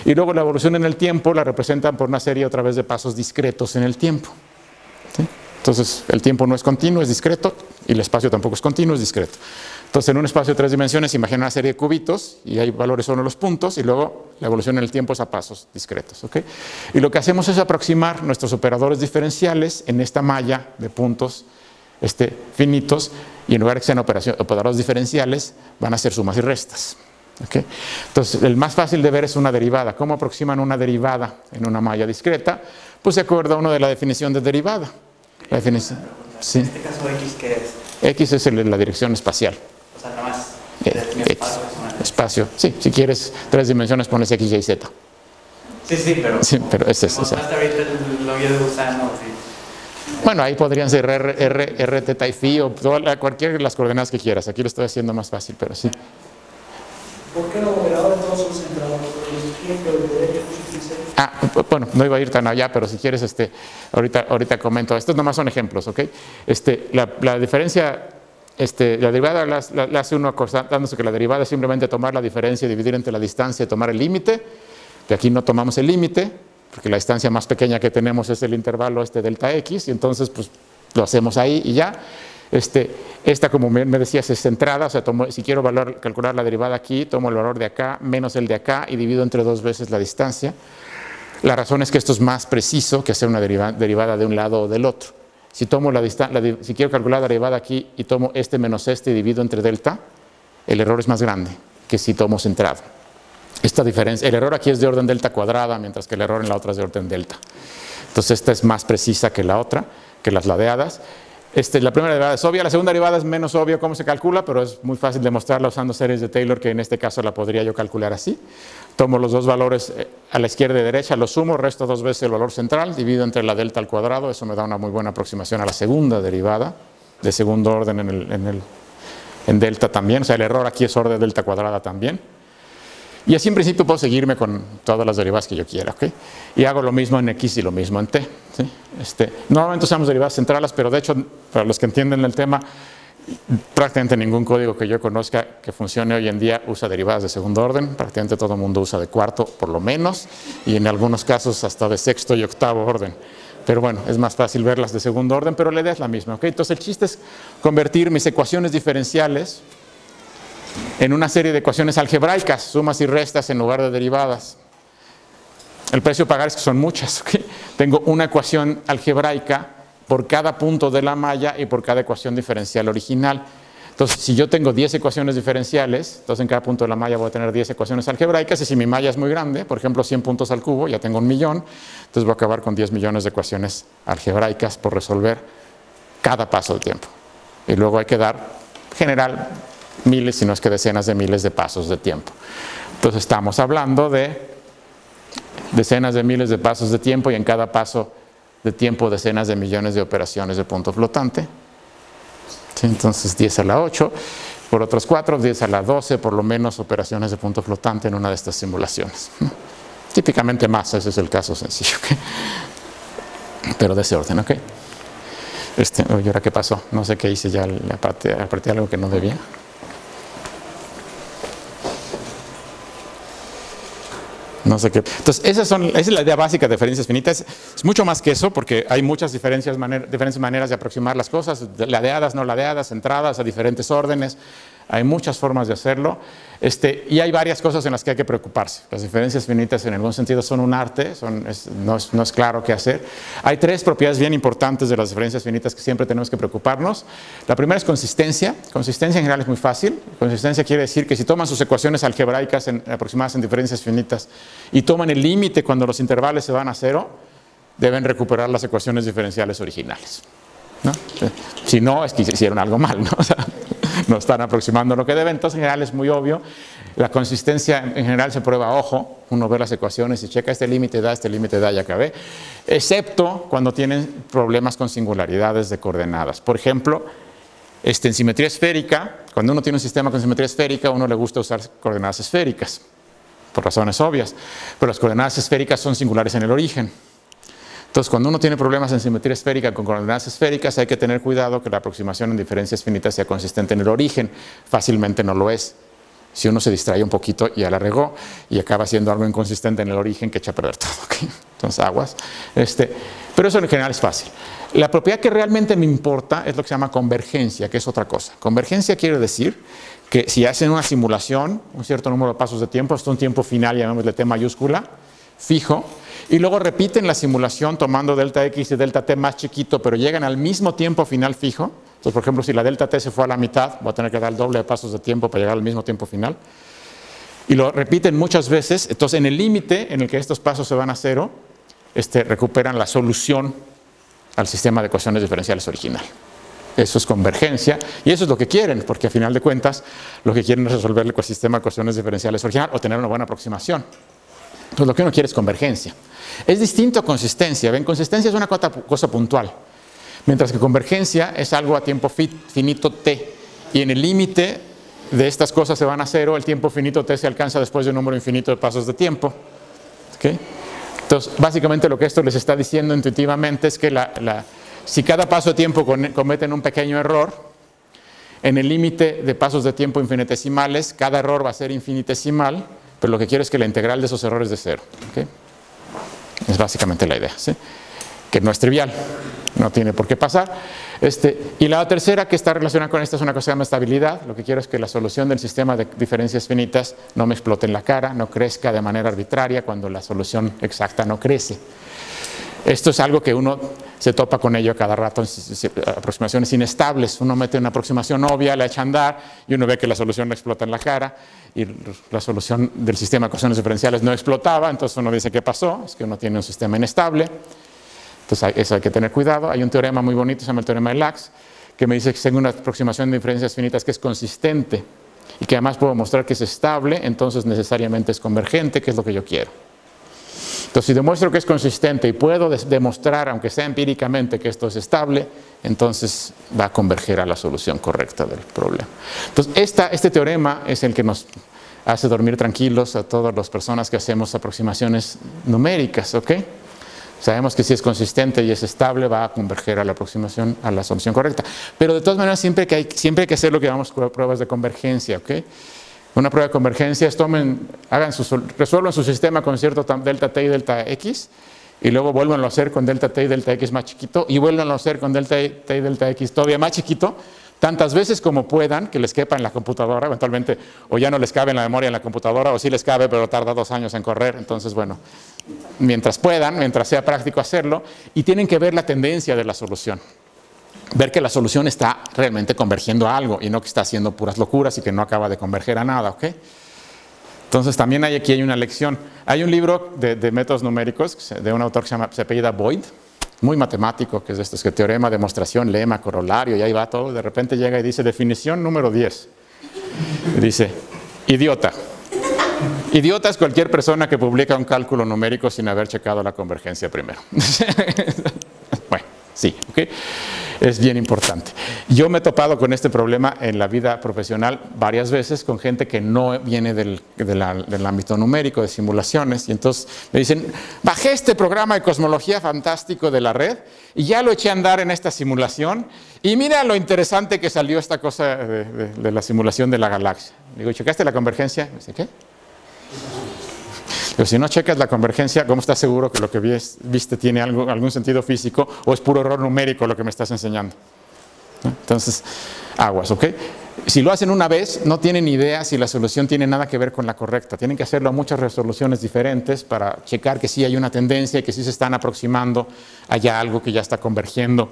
B: Y luego la evolución en el tiempo la representan por una serie otra vez de pasos discretos en el tiempo. ¿Sí? Entonces el tiempo no es continuo, es discreto, y el espacio tampoco es continuo, es discreto. Entonces en un espacio de 3 dimensiones imagina una serie de cubitos y hay valores solo en los puntos y luego la evolución en el tiempo es a pasos discretos. ¿Okay? Y lo que hacemos es aproximar nuestros operadores diferenciales en esta malla de puntos finitos, y en lugar de que sean operadores diferenciales van a ser sumas y restas. ¿Okay? Entonces, el más fácil de ver es una derivada. ¿Cómo aproximan una derivada en una malla discreta? Pues de acuerdo a uno de la definición de derivada. La definición, sí.
D: En este caso, ¿X qué es?
B: X es la dirección espacial.
D: O sea, nada más.
B: Espacio. Sí, si quieres 3 dimensiones pones X, Y, Z.
D: Sí, pero.
B: Sí, pero ese es.
D: Hasta ahorita lo vi de gusano, sí.
B: Bueno, ahí podrían ser R, teta y phi o cualquiera de las coordenadas que quieras. Aquí lo estoy haciendo más fácil, pero sí.
C: ¿Por qué los operadores todos son centrados?
B: Bueno, no iba a ir tan allá, pero si quieres, ahorita comento. Estos nomás son ejemplos, ¿ok? La diferencia, la derivada la hace uno dándose que la derivada es simplemente tomar la diferencia y dividir entre la distancia y tomar el límite. De aquí no tomamos el límite, porque la distancia más pequeña que tenemos es el intervalo delta X, y entonces pues lo hacemos ahí y ya. Esta, como me decías, es centrada, o sea, si quiero calcular la derivada aquí, tomo el valor de acá menos el de acá y divido entre 2 veces la distancia. La razón es que esto es más preciso que hacer una derivada de un lado o del otro. Si quiero calcular la derivada aquí y tomo menos y divido entre delta, el error es más grande que si tomo centrado. Esta diferencia, el error aquí es de orden delta cuadrada, mientras que el error en la otra es de orden delta. Entonces esta es más precisa que la otra, que las ladeadas. La primera derivada es obvia, la segunda derivada es menos obvio cómo se calcula, pero es muy fácil demostrarla usando series de Taylor, que en este caso la podría yo calcular así. Tomo los dos valores a la izquierda y derecha, los sumo, resto 2 veces el valor central, divido entre la delta al cuadrado, eso me da una muy buena aproximación a la segunda derivada, de segundo orden en delta también, o sea, el error aquí es orden delta cuadrada también. Y así en principio puedo seguirme con todas las derivadas que yo quiera, ¿ok? Y hago lo mismo en X y lo mismo en T, ¿sí? Normalmente usamos derivadas centrales, pero de hecho, para los que entienden el tema, prácticamente ningún código que yo conozca que funcione hoy en día usa derivadas de segundo orden, prácticamente todo el mundo usa de cuarto por lo menos, y en algunos casos hasta de sexto y octavo orden. Pero bueno, es más fácil verlas de segundo orden, pero la idea es la misma, ¿ok? Entonces el chiste es convertir mis ecuaciones diferenciales en una serie de ecuaciones algebraicas, sumas y restas en lugar de derivadas. El precio a pagar es que son muchas, ¿okay? Tengo una ecuación algebraica por cada punto de la malla y por cada ecuación diferencial original. Entonces, si yo tengo 10 ecuaciones diferenciales, entonces en cada punto de la malla voy a tener 10 ecuaciones algebraicas, y si mi malla es muy grande, por ejemplo 100 puntos al cubo, ya tengo 1.000.000, entonces voy a acabar con 10 millones de ecuaciones algebraicas por resolver cada paso del tiempo. Y luego hay que dar, general, miles, si no es que decenas de miles de pasos de tiempo. Entonces estamos hablando de decenas de miles de pasos de tiempo, y en cada paso de tiempo decenas de millones de operaciones de punto flotante. ¿Sí? Entonces 10 a la 8, por otros 4, 10 a la 12, por lo menos operaciones de punto flotante en una de estas simulaciones. Típicamente más, ese es el caso sencillo, ¿okay? Pero de ese orden, ¿ok? ¿Y ahora qué pasó? No sé qué hice, ya aparte algo que no debía. No sé qué. Entonces, esa es la idea básica de diferencias finitas. Es mucho más que eso, porque hay muchas diferentes maneras de aproximar las cosas, ladeadas, no ladeadas, centradas a diferentes órdenes. Hay muchas formas de hacerlo. Y hay varias cosas en las que hay que preocuparse. Las diferencias finitas en algún sentido son un arte, no es claro qué hacer. Hay 3 propiedades bien importantes de las diferencias finitas que siempre tenemos que preocuparnos. La primera es consistencia. Consistencia en general es muy fácil. Consistencia quiere decir que si toman sus ecuaciones algebraicas aproximadas en diferencias finitas y toman el límite cuando los intervalos se van a 0, deben recuperar las ecuaciones diferenciales originales, ¿no? Si no, es que hicieron algo mal, ¿no? O sea, no están aproximando lo que deben. Entonces, en general es muy obvio. La consistencia en general se prueba a ojo. Uno ve las ecuaciones y checa este límite da, y acabé. Excepto cuando tienen problemas con singularidades de coordenadas. Por ejemplo, en simetría esférica, cuando uno tiene un sistema con simetría esférica, a uno le gusta usar coordenadas esféricas, por razones obvias. Pero las coordenadas esféricas son singulares en el origen. Entonces, cuando uno tiene problemas en simetría esférica con coordenadas esféricas, hay que tener cuidado que la aproximación en diferencias finitas sea consistente en el origen. Fácilmente no lo es. Si uno se distrae un poquito, ya la regó y acaba siendo algo inconsistente en el origen que echa a perder todo, ¿okay? Entonces, aguas. Pero eso en general es fácil. La propiedad que realmente me importa es lo que se llama convergencia, que es otra cosa. Convergencia quiere decir que si hacen una simulación, un cierto número de pasos de tiempo, hasta un tiempo final, llamémosle T mayúscula, fijo, y luego repiten la simulación tomando delta X y delta T más chiquito, pero llegan al mismo tiempo final fijo. Entonces, por ejemplo, si la delta T se fue a la mitad, voy a tener que dar el doble de pasos de tiempo para llegar al mismo tiempo final. y lo repiten muchas veces. Entonces, en el límite en el que estos pasos se van a cero, recuperan la solución al sistema de ecuaciones diferenciales original. Eso es convergencia, y eso es lo que quieren, porque a final de cuentas lo que quieren es resolver el sistema de ecuaciones diferenciales original o tener una buena aproximación. Entonces lo que uno quiere es convergencia. Es distinto a consistencia. ¿Ven? Consistencia es una cosa puntual, mientras que convergencia es algo a tiempo finito t, y en el límite de estas cosas se van a cero, el tiempo finito t se alcanza después de un número infinito de pasos de tiempo. ¿Okay? Entonces, básicamente lo que esto les está diciendo intuitivamente es que si cada paso de tiempo cometen un pequeño error, en el límite de pasos de tiempo infinitesimales, cada error va a ser infinitesimal, pero lo que quiero es que la integral de esos errores es de cero. ¿Okay? Es básicamente la idea, ¿sí? Que no es trivial, no tiene por qué pasar. Y la tercera que está relacionada con esta es una cosa que se llama estabilidad. Lo que quiero es que la solución del sistema de diferencias finitas no me explote en la cara, no crezca de manera arbitraria cuando la solución exacta no crece. Esto es algo que uno se topa con ello cada rato en aproximaciones inestables. Uno mete una aproximación obvia, la echa a andar y uno ve que la solución no explota en la cara y la solución del sistema de ecuaciones diferenciales no explotaba. Entonces uno dice, ¿qué pasó? Es que uno tiene un sistema inestable. Entonces eso hay que tener cuidado. Hay un teorema muy bonito, se llama el teorema de Lax, que me dice que tengo una aproximación de diferencias finitas que es consistente y que además puedo mostrar que es estable, entonces necesariamente es convergente, que es lo que yo quiero. Entonces, si demuestro que es consistente y puedo demostrar, aunque sea empíricamente, que esto es estable, entonces va a converger a la solución correcta del problema. Entonces, este teorema es el que nos hace dormir tranquilos a todas las personas que hacemos aproximaciones numéricas, ¿ok? Sabemos que si es consistente y es estable, va a converger a la aproximación, a la solución correcta. Pero de todas maneras, siempre hay que hacer lo que llamamos pruebas de convergencia, ¿ok? Una prueba de convergencia es resuelvan su sistema con cierto delta t y delta x, y luego vuélvanlo a hacer con delta t y delta x más chiquito, y vuélvanlo a hacer con delta t y delta x todavía más chiquito, tantas veces como puedan, que les quepa en la computadora. Eventualmente o ya no les cabe en la memoria en la computadora, o sí les cabe, pero tarda 2 años en correr. Entonces, bueno, mientras puedan, mientras sea práctico hacerlo, y tienen que ver la tendencia de la solución. Ver que la solución está realmente convergiendo a algo y no que está haciendo puras locuras y que no acaba de converger a nada, ¿ok? Entonces también aquí hay una lección. Hay un libro de métodos numéricos de un autor que se apellida Boyd, muy matemático, que es de estos que teorema, demostración, lema, corolario, y ahí va todo. De repente llega y dice definición número 10. Y dice, idiota. Idiota es cualquier persona que publica un cálculo numérico sin haber checado la convergencia primero. Bueno, sí, ¿ok? Es bien importante. Yo me he topado con este problema en la vida profesional varias veces con gente que no viene del ámbito numérico, de simulaciones, y entonces me dicen, bajé este programa de cosmología fantástico de la red y ya lo eché a andar en esta simulación y mira lo interesante que salió esta cosa de la simulación de la galaxia. Digo, ¿checaste la convergencia? Me dice, ¿qué? Pero si no checas la convergencia, ¿cómo estás seguro que lo que viste tiene algún sentido físico o es puro error numérico lo que me estás enseñando? Entonces, aguas, ¿ok? Si lo hacen una vez, no tienen idea si la solución tiene nada que ver con la correcta. Tienen que hacerlo a muchas resoluciones diferentes para checar que sí hay una tendencia y que sí se están aproximando a algo que ya está convergiendo.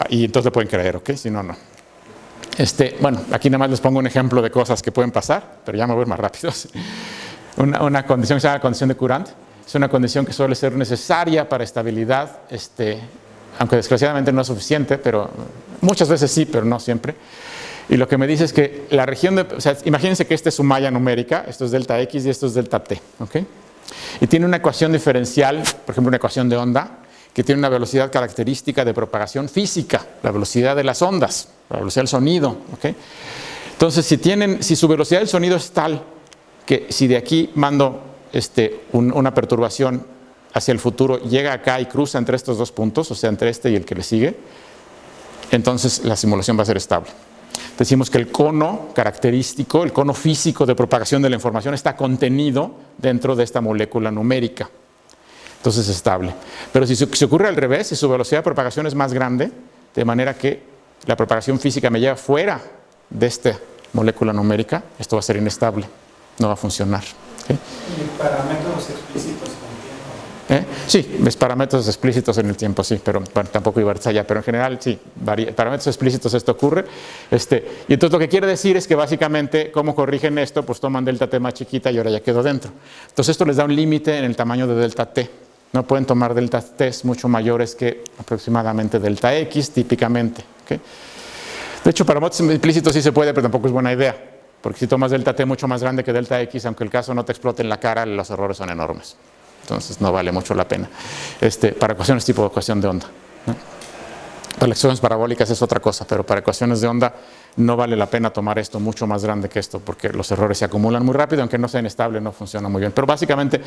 B: Y entonces le pueden creer, ¿ok? Si no, no. Bueno, aquí nada más les pongo un ejemplo de cosas que pueden pasar, pero ya me voy más rápido. Una condición que se llama condición de Courant. Es una condición que suele ser necesaria para estabilidad, aunque desgraciadamente no es suficiente, pero muchas veces sí, pero no siempre. Y lo que me dice es que la región o sea, imagínense que esta es su malla numérica, esto es delta x y esto es delta t, ¿ok? Y tiene una ecuación diferencial, por ejemplo una ecuación de onda, que tiene una velocidad característica de propagación física, la velocidad de las ondas, la velocidad del sonido, ¿ok? Entonces, si su velocidad del sonido es tal que si de aquí mando una perturbación hacia el futuro, llega acá y cruza entre estos dos puntos, o sea, entre este y el que le sigue, entonces la simulación va a ser estable. Decimos que el cono característico, el cono físico de propagación de la información está contenido dentro de esta molécula numérica. Entonces es estable. Pero si se ocurre al revés, si su velocidad de propagación es más grande, de manera que la propagación física me lleva fuera de esta molécula numérica, esto va a ser inestable. No va a funcionar. ¿Okay?
C: Y para métodos explícitos con tiempo.
B: Sí, es parámetros explícitos en el tiempo, sí, pero bueno, tampoco iba a allá, pero en general sí, parámetros explícitos esto ocurre. Y entonces lo que quiere decir es que básicamente, ¿cómo corrigen esto? Pues toman delta t más chiquita y ahora ya quedó dentro. Entonces esto les da un límite en el tamaño de delta t. No pueden tomar delta t mucho mayores que aproximadamente delta x, típicamente. ¿Okay? De hecho, para modos implícitos sí se puede, pero tampoco es buena idea. Porque si tomas delta t mucho más grande que delta x, aunque el caso no te explote en la cara, los errores son enormes. Entonces no vale mucho la pena. Para ecuaciones tipo ecuación de onda, ¿no? Para las ecuaciones parabólicas es otra cosa, pero para ecuaciones de onda no vale la pena tomar esto mucho más grande que esto, porque los errores se acumulan muy rápido, aunque no sea inestable, no funciona muy bien. Pero básicamente,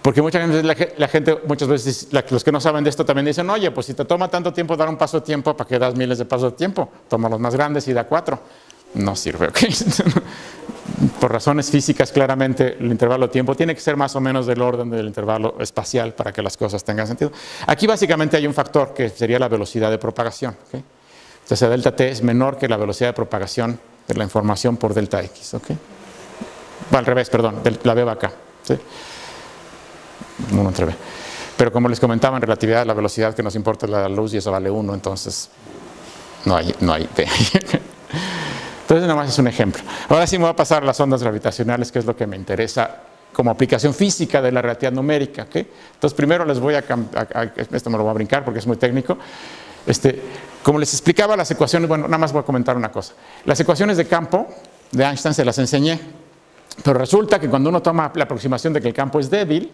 B: porque muchas veces la gente, muchas veces los que no saben de esto también dicen, oye, pues si te toma tanto tiempo dar un paso de tiempo, ¿para qué das miles de pasos de tiempo? Toma los más grandes y da 4. No sirve, ¿ok? Por razones físicas, claramente, el intervalo de tiempo tiene que ser más o menos del orden del intervalo espacial para que las cosas tengan sentido. Aquí básicamente hay un factor que sería la velocidad de propagación, ¿okay? Entonces, delta t es menor que la velocidad de propagación de la información por delta x, ¿ok? Al revés, perdón, la b va acá, ¿sí? 1 entre b. Pero como les comentaba, en relatividad la velocidad que nos importa es la luz y eso vale 1, entonces no hay b. Entonces, nada más es un ejemplo. Ahora sí me voy a pasar a las ondas gravitacionales, que es lo que me interesa como aplicación física de la relatividad numérica, ¿okay? Entonces, primero les voy esto me lo voy a brincar porque es muy técnico. Como les explicaba las ecuaciones, bueno, nada más voy a comentar una cosa. Las ecuaciones de campo de Einstein se las enseñé, pero resulta que cuando uno toma la aproximación de que el campo es débil,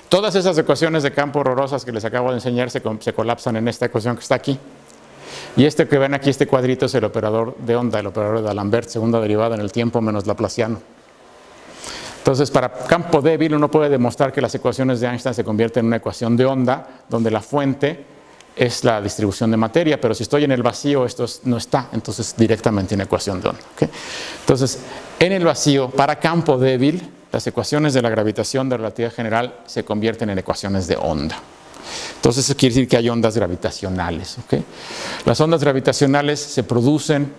B: todas esas ecuaciones de campo horrorosas que les acabo de enseñar se colapsan en esta ecuación que está aquí. Y que ven aquí, este cuadrito es el operador de onda, el operador de D'Alembert, segunda derivada en el tiempo menos laplaciano. Entonces, para campo débil uno puede demostrar que las ecuaciones de Einstein se convierten en una ecuación de onda, donde la fuente es la distribución de materia, pero si estoy en el vacío esto no está, entonces directamente en ecuación de onda. ¿Okay? Entonces, en el vacío, para campo débil, las ecuaciones de la gravitación de relatividad general se convierten en ecuaciones de onda. Entonces eso quiere decir que hay ondas gravitacionales, ¿okay? Las ondas gravitacionales se producen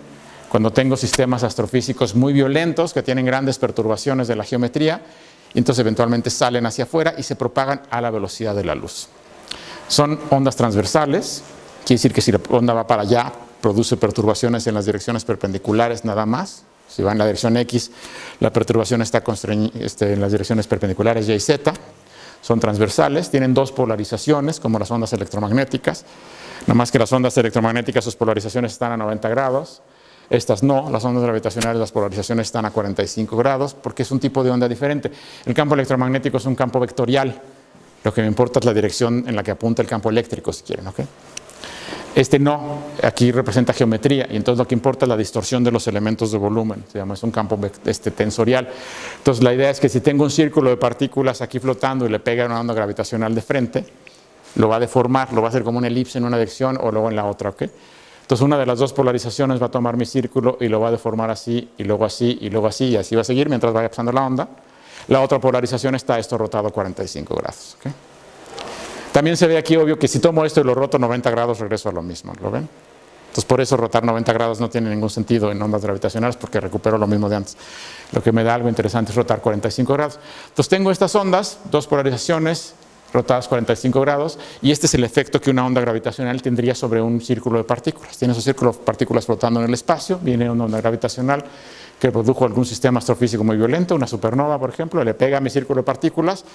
B: cuando tengo sistemas astrofísicos muy violentos que tienen grandes perturbaciones de la geometría y entonces eventualmente salen hacia afuera y se propagan a la velocidad de la luz. Son ondas transversales, quiere decir que si la onda va para allá produce perturbaciones en las direcciones perpendiculares nada más. Si va en la dirección X, la perturbación está en las direcciones perpendiculares Y y Z. Son transversales, tienen dos polarizaciones, como las ondas electromagnéticas. Nada más que las ondas electromagnéticas, sus polarizaciones están a 90 grados. Estas no, las ondas gravitacionales, las polarizaciones están a 45 grados, porque es un tipo de onda diferente. El campo electromagnético es un campo vectorial. Lo que me importa es la dirección en la que apunta el campo eléctrico, si quieren, ¿ok? No, aquí representa geometría y entonces lo que importa es la distorsión de los elementos de volumen, es un campo tensorial. Entonces la idea es que si tengo un círculo de partículas aquí flotando y le pega una onda gravitacional de frente, lo va a deformar, lo va a hacer como una elipse en una dirección o luego en la otra, ¿ok? Entonces una de las dos polarizaciones va a tomar mi círculo y lo va a deformar así y luego así y luego así y así va a seguir mientras vaya pasando la onda. La otra polarización está esto rotado a 45 grados, ¿ok? También se ve aquí, obvio, que si tomo esto y lo roto 90 grados, regreso a lo mismo, ¿lo ven? Entonces, por eso rotar 90 grados no tiene ningún sentido en ondas gravitacionales, porque recupero lo mismo de antes. Lo que me da algo interesante es rotar 45 grados. Entonces, tengo estas ondas, dos polarizaciones, rotadas 45 grados, y este es el efecto que una onda gravitacional tendría sobre un círculo de partículas. Tiene esos círculos de partículas flotando en el espacio, viene una onda gravitacional que produjo algún sistema astrofísico muy violento, una supernova, por ejemplo, le pega a mi círculo de partículas,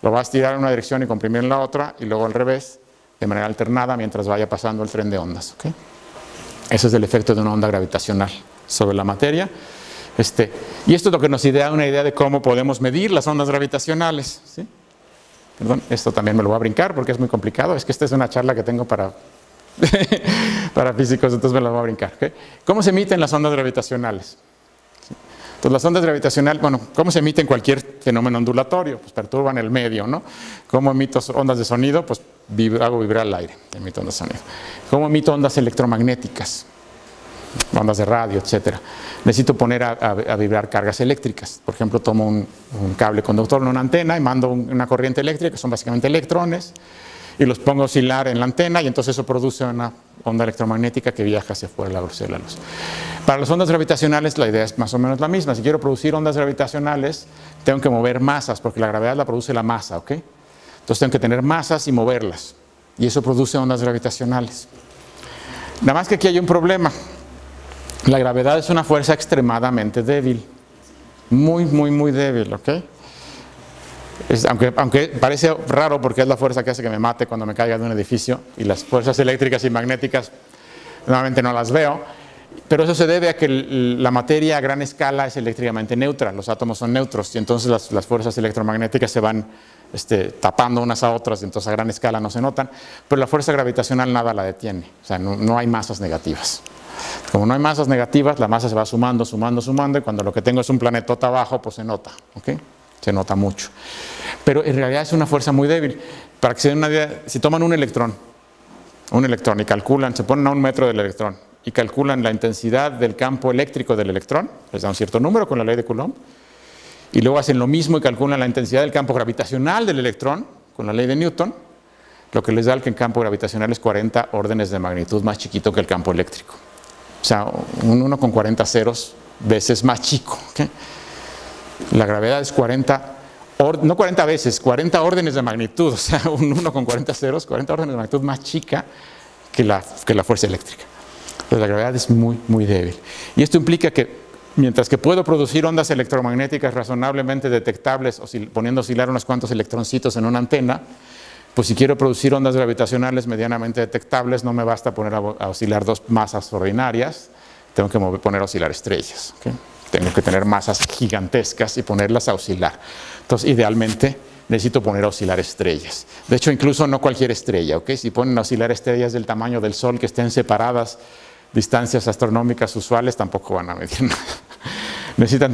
B: lo va a estirar en una dirección y comprimir en la otra, y luego al revés, de manera alternada, mientras vaya pasando el tren de ondas. ¿Okay? Ese es el efecto de una onda gravitacional sobre la materia. Y esto es lo que nos da una idea de cómo podemos medir las ondas gravitacionales. ¿Sí? Perdón, esto también me lo voy a brincar porque es muy complicado. Es que esta es una charla que tengo para físicos, entonces me la voy a brincar. ¿Okay? ¿Cómo se emiten las ondas gravitacionales? Entonces las ondas gravitacionales, bueno, ¿cómo se emiten cualquier fenómeno ondulatorio? Pues perturban el medio, ¿no? ¿Cómo emito ondas de sonido? Pues hago vibrar el aire, emito ondas de sonido. ¿Cómo emito ondas electromagnéticas? Ondas de radio, etcétera. Necesito poner a vibrar cargas eléctricas. Por ejemplo, tomo un cable conductor en una antena y mando una corriente eléctrica, que son básicamente electrones, y los pongo a oscilar en la antena y entonces eso produce una onda electromagnética que viaja hacia afuera de la velocidad de la luz. Para las ondas gravitacionales la idea es más o menos la misma. Si quiero producir ondas gravitacionales tengo que mover masas porque la gravedad la produce la masa, ¿ok? Entonces tengo que tener masas y moverlas. Y eso produce ondas gravitacionales. Nada más que aquí hay un problema. La gravedad es una fuerza extremadamente débil. Muy, muy, muy débil, ¿ok? Aunque parece raro porque es la fuerza que hace que me mate cuando me caiga de un edificio, y las fuerzas eléctricas y magnéticas normalmente no las veo, pero eso se debe a que la materia a gran escala es eléctricamente neutra, los átomos son neutros, y entonces las fuerzas electromagnéticas se van tapando unas a otras, y entonces a gran escala no se notan, pero la fuerza gravitacional nada la detiene, o sea, no hay masas negativas. Como no hay masas negativas, la masa se va sumando, sumando, sumando, y cuando lo que tengo es un planetota abajo, pues se nota, ¿ok? Se nota mucho. Pero en realidad es una fuerza muy débil. Para que se den una idea, si toman un electrón y calculan, se ponen a 1 metro del electrón y calculan la intensidad del campo eléctrico del electrón, les da un cierto número con la ley de Coulomb, y luego hacen lo mismo y calculan la intensidad del campo gravitacional del electrón con la ley de Newton, lo que les da que el campo gravitacional es 40 órdenes de magnitud más chiquito que el campo eléctrico. O sea, un 1 con 40 ceros veces más chico, ¿okay? La gravedad es no 40 veces, 40 órdenes de magnitud, o sea, un 1 con 40 ceros, 40 órdenes de magnitud más chica que la fuerza eléctrica. Entonces la gravedad es muy, muy débil. Y esto implica que, mientras que puedo producir ondas electromagnéticas razonablemente detectables, poniendo a oscilar unos cuantos electroncitos en una antena, pues si quiero producir ondas gravitacionales medianamente detectables, no me basta poner a oscilar 2 masas ordinarias, tengo que poner a oscilar estrellas, ¿okay? Tengo que tener masas gigantescas y ponerlas a oscilar. Entonces, idealmente, necesito poner a oscilar estrellas. De hecho, incluso no cualquier estrella, ¿ok? Si ponen a oscilar estrellas del tamaño del Sol que estén separadas distancias astronómicas usuales, tampoco van a medir nada. Necesitan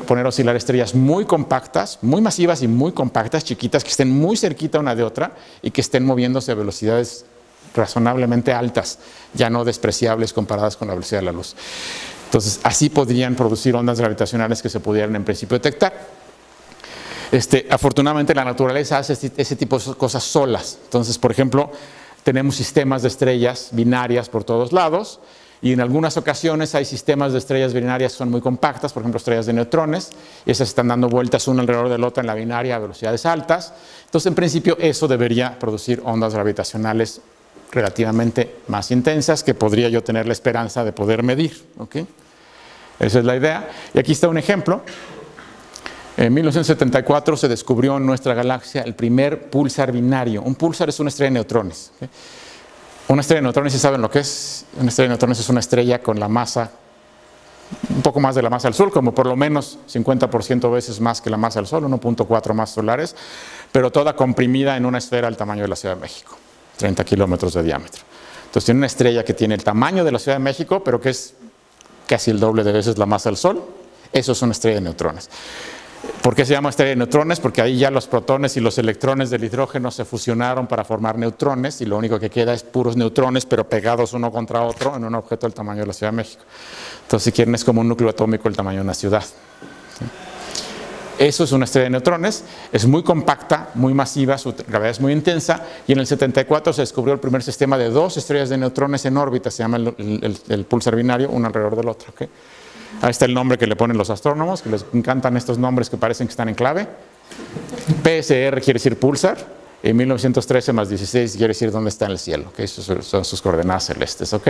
B: poner a oscilar estrellas muy compactas, muy masivas y muy compactas, chiquitas, que estén muy cerquita una de otra y que estén moviéndose a velocidades razonablemente altas, ya no despreciables comparadas con la velocidad de la luz. Entonces, así podrían producir ondas gravitacionales que se pudieran en principio detectar. Afortunadamente, la naturaleza hace ese tipo de cosas solas. Entonces, por ejemplo, tenemos sistemas de estrellas binarias por todos lados, y en algunas ocasiones hay sistemas de estrellas binarias que son muy compactas, por ejemplo, estrellas de neutrones, y esas están dando vueltas una alrededor de la otra en la binaria a velocidades altas. Entonces, en principio, eso debería producir ondas gravitacionales relativamente más intensas que podría yo tener la esperanza de poder medir, ¿ok? Esa es la idea. Y aquí está un ejemplo. En 1974 se descubrió en nuestra galaxia el primer púlsar binario. Un púlsar es una estrella de neutrones, ¿okay? Una estrella de neutrones, ¿sí saben lo que es? Una estrella de neutrones es una estrella con la masa, un poco más de la masa del Sol, como por lo menos 50% veces más que la masa del Sol, 1.4 masas solares, pero toda comprimida en una esfera del tamaño de la Ciudad de México, 30 kilómetros de diámetro. Entonces tiene una estrella que tiene el tamaño de la Ciudad de México, pero que es casi el doble de veces la masa del Sol. Eso es una estrella de neutrones. ¿Por qué se llama estrella de neutrones? Porque ahí ya los protones y los electrones del hidrógeno se fusionaron para formar neutrones, y lo único que queda es puros neutrones, pero pegados uno contra otro en un objeto del tamaño de la Ciudad de México. Entonces, si quieren, es como un núcleo atómico del tamaño de una ciudad. Eso es una estrella de neutrones, es muy compacta, muy masiva, su gravedad es muy intensa, y en el 74 se descubrió el primer sistema de 2 estrellas de neutrones en órbita, se llama el púlsar binario, uno alrededor del otro, ¿okay? Ahí está el nombre que le ponen los astrónomos, que les encantan estos nombres que parecen que están en clave. PSR quiere decir pulsar, y 1913 más 16 quiere decir dónde está en el cielo, ¿okay? Esas son sus coordenadas celestes, ¿ok?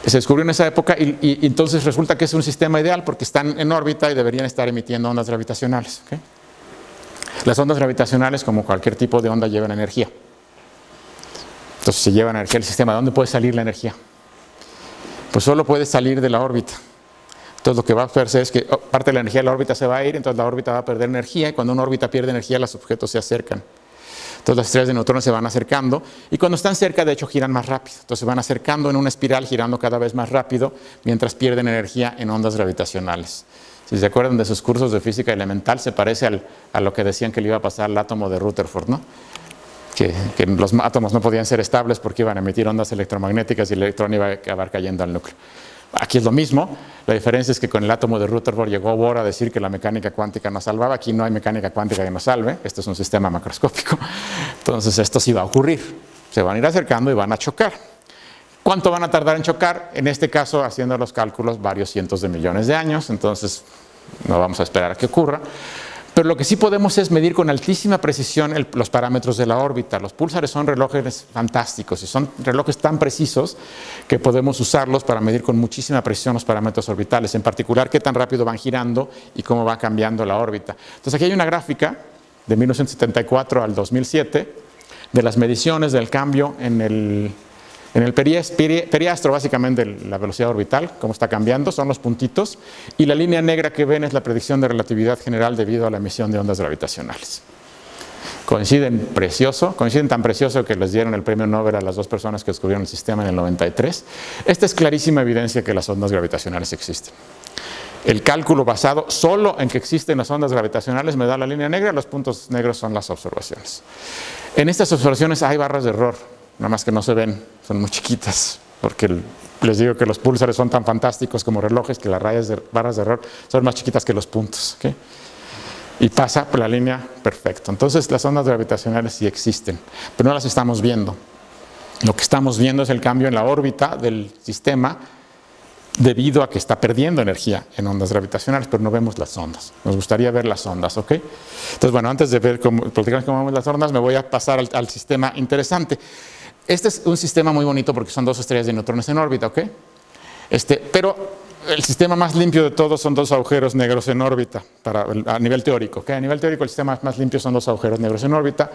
B: Se descubrió en esa época, y entonces resulta que es un sistema ideal porque están en órbita y deberían estar emitiendo ondas gravitacionales, ¿okay? Las ondas gravitacionales, como cualquier tipo de onda, llevan energía. Entonces, si llevan energía al sistema, ¿de dónde puede salir la energía? Pues solo puede salir de la órbita. Entonces lo que va a hacerse es que parte de la energía de la órbita se va a ir, entonces la órbita va a perder energía, y cuando una órbita pierde energía, los objetos se acercan. Entonces las estrellas de neutrones se van acercando, y cuando están cerca, de hecho, giran más rápido. Entonces se van acercando en una espiral, girando cada vez más rápido, mientras pierden energía en ondas gravitacionales. Si se acuerdan de sus cursos de física elemental, se parece a lo que decían que le iba a pasar al átomo de Rutherford, ¿no? Que los átomos no podían ser estables porque iban a emitir ondas electromagnéticas y el electrón iba a acabar cayendo al núcleo. Aquí es lo mismo, la diferencia es que con el átomo de Rutherford llegó Bohr a decir que la mecánica cuántica nos salvaba. Aquí no hay mecánica cuántica que nos salve, esto es un sistema macroscópico. Entonces esto sí va a ocurrir, se van a ir acercando y van a chocar. ¿Cuánto van a tardar en chocar? En este caso, haciendo los cálculos, varios cientos de millones de años, entonces no vamos a esperar a que ocurra. Pero lo que sí podemos es medir con altísima precisión los parámetros de la órbita. Los púlsares son relojes fantásticos y son relojes tan precisos que podemos usarlos para medir con muchísima precisión los parámetros orbitales, en particular qué tan rápido van girando y cómo va cambiando la órbita. Entonces aquí hay una gráfica de 1974 al 2007 de las mediciones del cambio en el periastro, básicamente la velocidad orbital, cómo está cambiando, son los puntitos, y la línea negra que ven es la predicción de relatividad general debido a la emisión de ondas gravitacionales. Coinciden tan precioso que les dieron el premio Nobel a las dos personas que descubrieron el sistema en el 93. Esta es clarísima evidencia que las ondas gravitacionales existen. El cálculo basado solo en que existen las ondas gravitacionales me da la línea negra, los puntos negros son las observaciones. En estas observaciones hay barras de error, nada más que no se ven, son muy chiquitas, porque les digo que los púlsares son tan fantásticos como relojes que las barras de error son más chiquitas que los puntos, ¿okay? Y pasa por la línea perfecto. Entonces las ondas gravitacionales sí existen, pero no las estamos viendo. Lo que estamos viendo es el cambio en la órbita del sistema debido a que está perdiendo energía en ondas gravitacionales, pero no vemos las ondas. Nos gustaría ver las ondas, ¿ok? Entonces, bueno, antes de platicar cómo vemos las ondas, me voy a pasar al sistema interesante. Este es un sistema muy bonito porque son dos estrellas de neutrones en órbita, ¿ok? Pero el sistema más limpio de todos son dos agujeros negros en órbita, a nivel teórico, ¿ok? A nivel teórico el sistema más limpio son dos agujeros negros en órbita,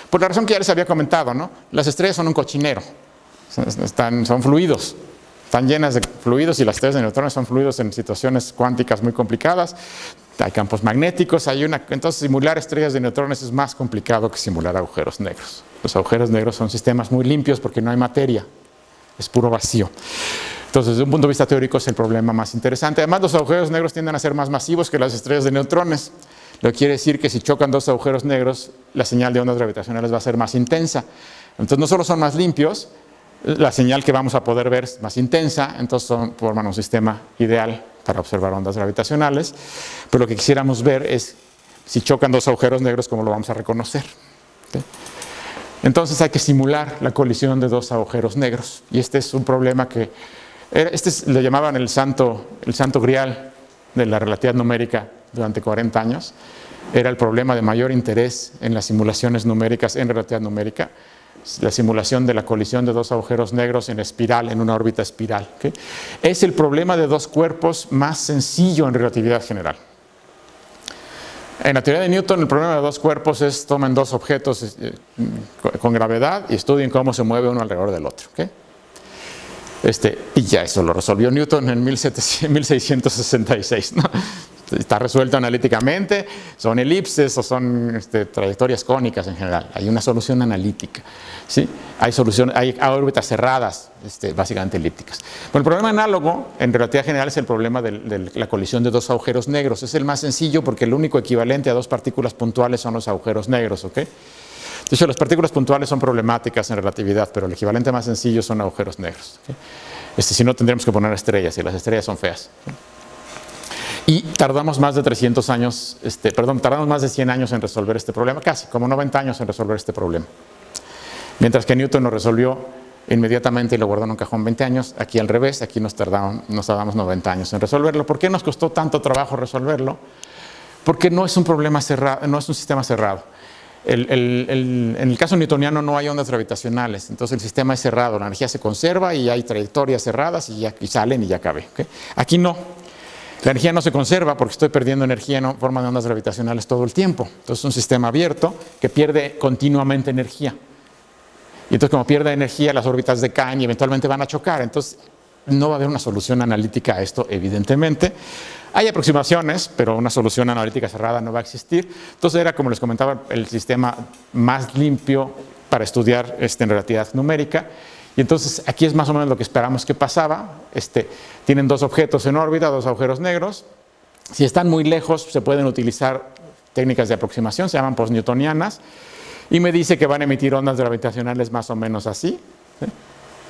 B: por la razón que ya les había comentado, ¿no? Las estrellas son un cochinero, son fluidos. Están llenas de fluidos y las estrellas de neutrones son fluidos en situaciones cuánticas muy complicadas. Hay campos magnéticos, entonces simular estrellas de neutrones es más complicado que simular agujeros negros. Los agujeros negros son sistemas muy limpios porque no hay materia, es puro vacío. Entonces, desde un punto de vista teórico es el problema más interesante. Además, los agujeros negros tienden a ser más masivos que las estrellas de neutrones. Lo que quiere decir que si chocan dos agujeros negros, la señal de ondas gravitacionales va a ser más intensa. Entonces, no solo son más limpios, la señal que vamos a poder ver es más intensa, entonces forman un sistema ideal para observar ondas gravitacionales, pero lo que quisiéramos ver es si chocan dos agujeros negros, ¿cómo lo vamos a reconocer? ¿Sí? Entonces hay que simular la colisión de dos agujeros negros, y este es un problema que, lo llamaban el santo grial de la relatividad numérica durante 40 años, era el problema de mayor interés en las simulaciones numéricas en relatividad numérica, la simulación de la colisión de dos agujeros negros en espiral, en una órbita espiral. ¿Okay? Es el problema de dos cuerpos más sencillo en relatividad general. En la teoría de Newton, el problema de dos cuerpos es tomen dos objetos con gravedad y estudien cómo se mueve uno alrededor del otro. ¿Okay? Y ya eso lo resolvió Newton en 1666. ¿No? Está resuelto analíticamente, son elipses o son trayectorias cónicas en general. Hay una solución analítica. ¿Sí? Hay órbitas cerradas, básicamente elípticas. Bueno, el problema análogo en relatividad general es el problema de la colisión de dos agujeros negros. Es el más sencillo porque el único equivalente a dos partículas puntuales son los agujeros negros. ¿Okay? De hecho, las partículas puntuales son problemáticas en relatividad, pero el equivalente más sencillo son agujeros negros. ¿Okay? Si no, tendríamos que poner estrellas, y las estrellas son feas. ¿Okay? Y tardamos más de 300 años, tardamos más de 100 años en resolver este problema, casi, como 90 años en resolver este problema. Mientras que Newton lo resolvió inmediatamente y lo guardó en un cajón 20 años, aquí al revés, aquí nos tardamos 90 años en resolverlo. ¿Por qué nos costó tanto trabajo resolverlo? Porque no es un problema cerrado, no es un sistema cerrado. En el caso newtoniano no hay ondas gravitacionales, entonces el sistema es cerrado, la energía se conserva y hay trayectorias cerradas y salen y ya cabe. ¿Okay? Aquí no. La energía no se conserva porque estoy perdiendo energía en forma de ondas gravitacionales todo el tiempo. Entonces es un sistema abierto que pierde continuamente energía. Y entonces como pierde energía, las órbitas decaen y eventualmente van a chocar. Entonces no va a haber una solución analítica a esto, evidentemente. Hay aproximaciones, pero una solución analítica cerrada no va a existir. Entonces era, como les comentaba, el sistema más limpio para estudiar en relatividad numérica. Y entonces aquí es más o menos lo que esperamos que pasaba. Tienen dos objetos en órbita, dos agujeros negros. Si están muy lejos, se pueden utilizar técnicas de aproximación, se llaman postnewtonianas. Y me dice que van a emitir ondas gravitacionales más o menos así, ¿sí?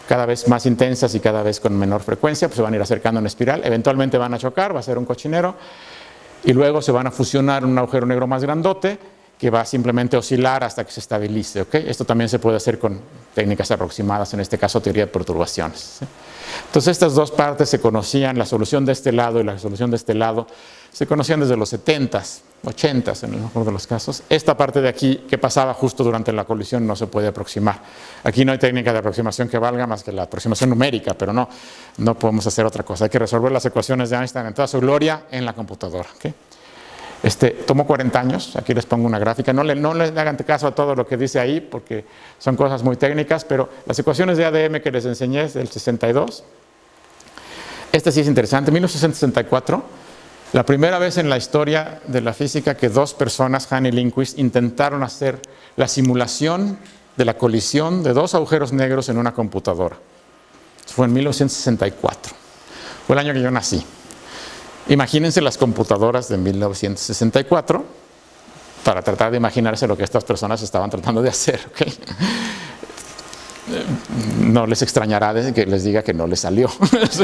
B: Cada vez más intensas y cada vez con menor frecuencia, pues se van a ir acercando en espiral. Eventualmente van a chocar, va a ser un cochinero. Y luego se van a fusionar en un agujero negro más grandote, que va simplemente a oscilar hasta que se estabilice. ¿Okay? Esto también se puede hacer con técnicas aproximadas, en este caso teoría de perturbaciones. ¿Sí? Entonces estas dos partes se conocían, la solución de este lado y la solución de este lado, se conocían desde los 70s, 80s en el mejor de los casos. Esta parte de aquí que pasaba justo durante la colisión no se puede aproximar. Aquí no hay técnica de aproximación que valga más que la aproximación numérica, pero no podemos hacer otra cosa. Hay que resolver las ecuaciones de Einstein en toda su gloria en la computadora. ¿Okay? Tomó 40 años, aquí les pongo una gráfica, no le hagan caso a todo lo que dice ahí porque son cosas muy técnicas, pero las ecuaciones de ADM que les enseñé es del 62. Esta sí es interesante, 1964, la primera vez en la historia de la física que dos personas, Hahn y Lindquist, intentaron hacer la simulación de la colisión de dos agujeros negros en una computadora. Fue en 1964, fue el año que yo nací. Imagínense las computadoras de 1964 para tratar de imaginarse lo que estas personas estaban tratando de hacer. ¿Okay? No les extrañará que les diga que no les salió. ¿Sí?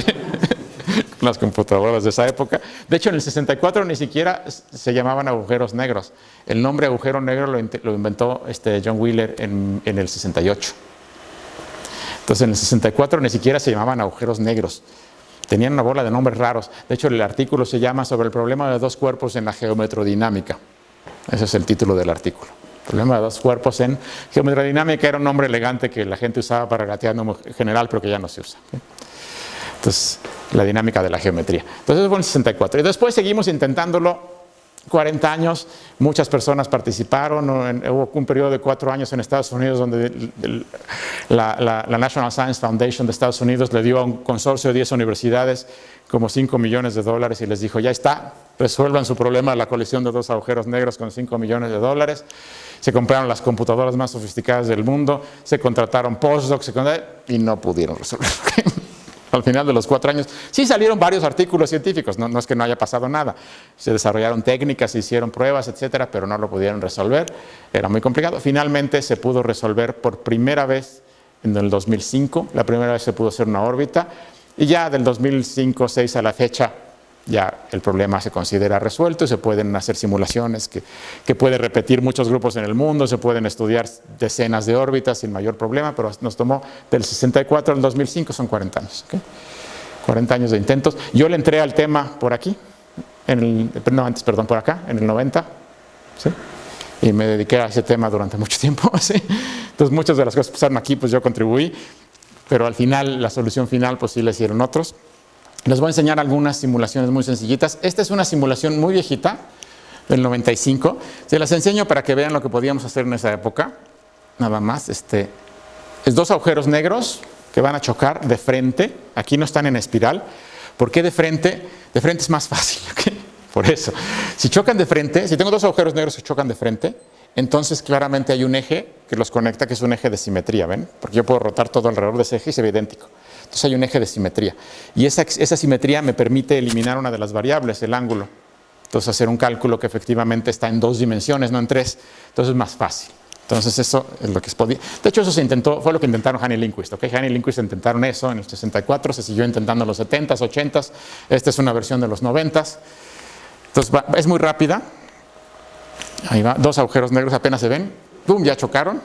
B: Las computadoras de esa época. De hecho, en el 64 ni siquiera se llamaban agujeros negros. El nombre agujero negro lo inventó John Wheeler en el 68. Entonces, en el 64 ni siquiera se llamaban agujeros negros. Tenían una bola de nombres raros. De hecho, el artículo se llama sobre el problema de dos cuerpos en la geometrodinámica. Ese es el título del artículo. El problema de dos cuerpos en geometrodinámica era un nombre elegante que la gente usaba para relatividad general, pero que ya no se usa. ¿Okay? Entonces, la dinámica de la geometría. Entonces, eso fue en el 64. Y después seguimos intentándolo 40 años, muchas personas participaron, hubo un periodo de 4 años en Estados Unidos donde la National Science Foundation de Estados Unidos le dio a un consorcio de 10 universidades como $5 millones y les dijo, ya está, resuelvan su problema de la colisión de dos agujeros negros con $5 millones. Se compraron las computadoras más sofisticadas del mundo, se contrataron postdocs y no pudieron resolver. Al final de los 4 años, sí salieron varios artículos científicos, no es que no haya pasado nada. Se desarrollaron técnicas, se hicieron pruebas, etcétera, pero no lo pudieron resolver. Era muy complicado. Finalmente se pudo resolver por primera vez en el 2005. La primera vez se pudo hacer una órbita. Y ya del 2005-2006 a la fecha, ya el problema se considera resuelto. Se pueden hacer simulaciones que puede repetir muchos grupos en el mundo. Se pueden estudiar decenas de órbitas sin mayor problema, pero nos tomó del 64 al 2005, son 40 años. ¿Okay? 40 años de intentos. Yo le entré al tema por aquí, por acá, en el 90. ¿Sí? Y me dediqué a ese tema durante mucho tiempo. ¿Sí? Entonces muchas de las cosas que pasaron aquí, pues yo contribuí, pero al final, la solución final, pues sí la hicieron otros. Les voy a enseñar algunas simulaciones muy sencillitas. Esta es una simulación muy viejita, del 95. Se las enseño para que vean lo que podíamos hacer en esa época. Nada más. Es dos agujeros negros que van a chocar de frente. Aquí no están en espiral. ¿Por qué de frente? De frente es más fácil. ¿Okay? Por eso. Si chocan de frente, si tengo dos agujeros negros que chocan de frente, entonces claramente hay un eje que los conecta, que es un eje de simetría, ¿ven? Porque yo puedo rotar todo alrededor de ese eje y se ve idéntico. Entonces hay un eje de simetría. Y esa simetría me permite eliminar una de las variables, el ángulo. Entonces hacer un cálculo que efectivamente está en 2 dimensiones, no en 3. Entonces es más fácil. Entonces eso es lo que se podía. De hecho eso se intentó, fue lo que intentaron Hahn y Lindquist. ¿Okay? Hahn y Lindquist intentaron eso en el 64, se siguió intentando en los 70s, 80s. Esta es una versión de los 90s. Entonces es muy rápida. Ahí va, dos agujeros negros apenas se ven. ¡Pum! Ya chocaron.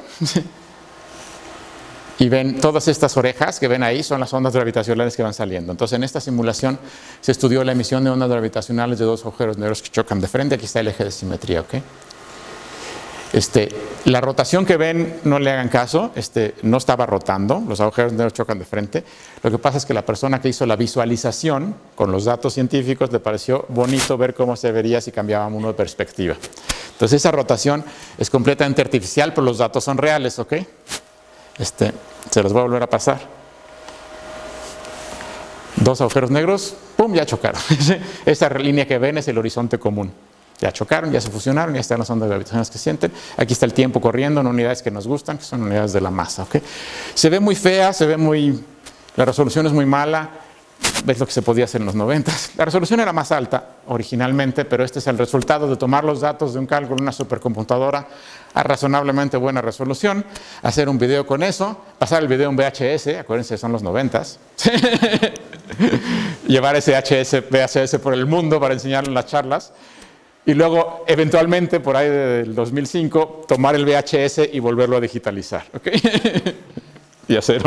B: Y ven todas estas orejas que ven ahí, son las ondas gravitacionales que van saliendo. Entonces en esta simulación se estudió la emisión de ondas gravitacionales de dos agujeros negros que chocan de frente. Aquí está el eje de simetría. ¿Okay? La rotación que ven, no le hagan caso, no estaba rotando, los agujeros negros chocan de frente. Lo que pasa es que la persona que hizo la visualización con los datos científicos le pareció bonito ver cómo se vería si cambiábamos uno de perspectiva. Entonces esa rotación es completamente artificial, pero los datos son reales, ¿ok? Se los voy a volver a pasar. Dos agujeros negros, ¡pum!, ya chocaron. Esa línea que ven es el horizonte común. Ya chocaron, ya se fusionaron, ya están las ondas gravitacionales que sienten. Aquí está el tiempo corriendo en unidades que nos gustan, que son unidades de la masa. ¿Okay? Se ve muy fea, la resolución es muy mala. ¿Ves lo que se podía hacer en los 90s? La resolución era más alta originalmente, pero este es el resultado de tomar los datos de un cálculo en una supercomputadora a razonablemente buena resolución, hacer un video con eso, pasar el video en VHS, acuérdense, son los 90s, llevar ese VHS por el mundo para enseñarlo en las charlas. Y luego, eventualmente, por ahí del 2005, tomar el VHS y volverlo a digitalizar, ¿ok? Y hacer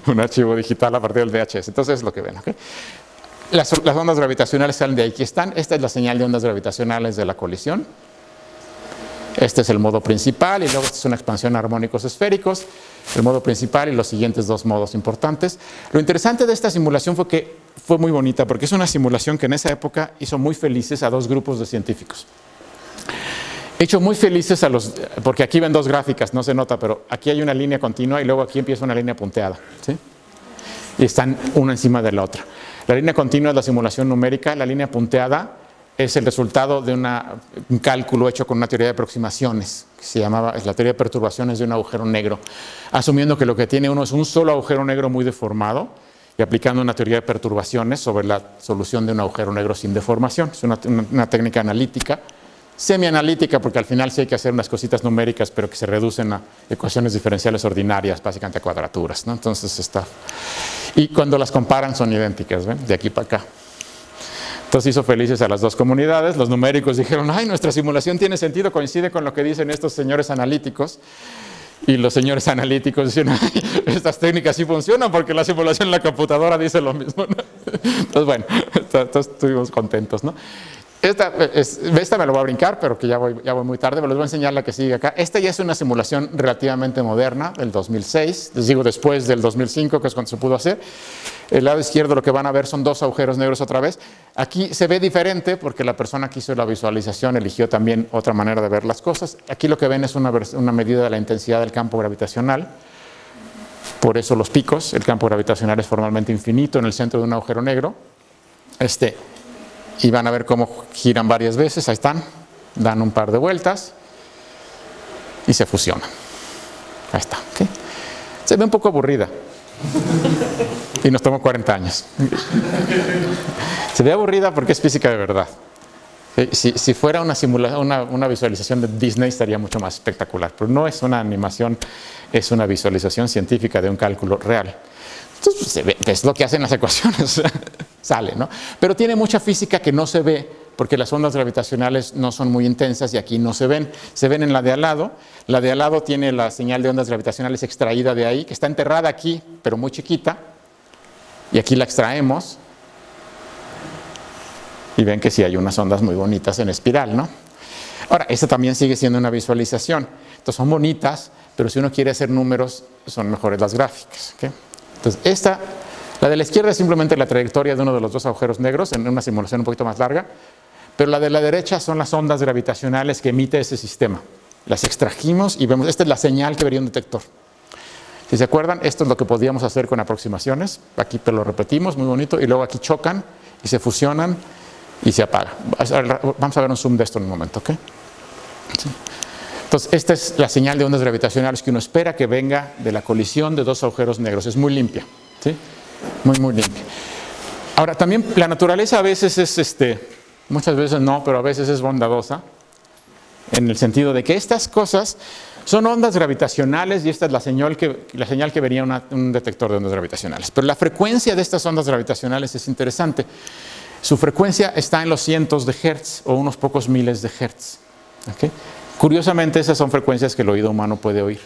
B: un archivo digital a partir del VHS. Entonces es lo que ven, ¿ok? Las ondas gravitacionales salen de ahí. Aquí están. Esta es la señal de ondas gravitacionales de la colisión. Este es el modo principal y luego esta es una expansión a armónicos esféricos. El modo principal y los siguientes dos modos importantes. Lo interesante de esta simulación fue que fue muy bonita porque es una simulación que en esa época hizo muy felices a dos grupos de científicos. Hecho muy felices a los, porque aquí ven dos gráficas, no se nota, pero aquí hay una línea continua y luego aquí empieza una línea punteada, ¿sí? Y están una encima de la otra. La línea continua es la simulación numérica, la línea punteada es el resultado de un cálculo hecho con una teoría de aproximaciones, que se llamaba, es la teoría de perturbaciones de un agujero negro, asumiendo que lo que tiene uno es un solo agujero negro muy deformado y aplicando una teoría de perturbaciones sobre la solución de un agujero negro sin deformación. Es una técnica analítica, semianalítica, porque al final sí hay que hacer unas cositas numéricas, pero que se reducen a ecuaciones diferenciales ordinarias, básicamente a cuadraturas, ¿no? Entonces está. Y cuando las comparan son idénticas, ¿ven? De aquí para acá. Entonces hizo felices a las dos comunidades. Los numéricos dijeron, ay, nuestra simulación tiene sentido, coincide con lo que dicen estos señores analíticos. Y los señores analíticos dicen, ay, estas técnicas sí funcionan porque la simulación en la computadora dice lo mismo, ¿no? Entonces, bueno, todos estuvimos contentos, ¿no? Esta me lo voy a brincar, pero que ya voy muy tarde, pero les voy a enseñar la que sigue acá. Esta ya es una simulación relativamente moderna, del 2006, les digo después del 2005, que es cuando se pudo hacer. El lado izquierdo lo que van a ver son dos agujeros negros otra vez. Aquí se ve diferente porque la persona que hizo la visualización eligió también otra manera de ver las cosas. Aquí lo que ven es una medida de la intensidad del campo gravitacional. Por eso los picos, el campo gravitacional es formalmente infinito en el centro de un agujero negro. Y van a ver cómo giran varias veces, ahí están, dan un par de vueltas y se fusionan. Ahí está, ¿okay? Se ve un poco aburrida y nos tomó 40 años. Se ve aburrida porque es física de verdad. Si fuera una visualización de Disney estaría mucho más espectacular, pero no es una animación, es una visualización científica de un cálculo real. Entonces, se ve, es lo que hacen las ecuaciones, sale, ¿no? Pero tiene mucha física que no se ve porque las ondas gravitacionales no son muy intensas y aquí no se ven. Se ven en la de al lado. La de al lado tiene la señal de ondas gravitacionales extraída de ahí, que está enterrada aquí, pero muy chiquita. Y aquí la extraemos. Y ven que sí hay unas ondas muy bonitas en espiral, ¿no? Ahora, esta también sigue siendo una visualización. Entonces son bonitas, pero si uno quiere hacer números, son mejores las gráficas, ¿okay? Entonces, la de la izquierda es simplemente la trayectoria de uno de los dos agujeros negros en una simulación un poquito más larga, pero la de la derecha son las ondas gravitacionales que emite ese sistema. Las extrajimos y vemos, esta es la señal que vería un detector. Si se acuerdan, esto es lo que podíamos hacer con aproximaciones. Aquí lo repetimos, muy bonito, y luego aquí chocan y se fusionan y se apaga. Vamos a ver un zoom de esto en un momento, ¿ok? Sí. Entonces, esta es la señal de ondas gravitacionales que uno espera que venga de la colisión de dos agujeros negros. Es muy limpia, ¿sí? Muy, muy limpia. Ahora, también la naturaleza a veces es, muchas veces no, pero a veces es bondadosa, en el sentido de que estas cosas son ondas gravitacionales y esta es la señal que vería un detector de ondas gravitacionales. Pero la frecuencia de estas ondas gravitacionales es interesante. Su frecuencia está en los cientos de hertz o unos pocos miles de hertz, ¿okay? Curiosamente, esas son frecuencias que el oído humano puede oír.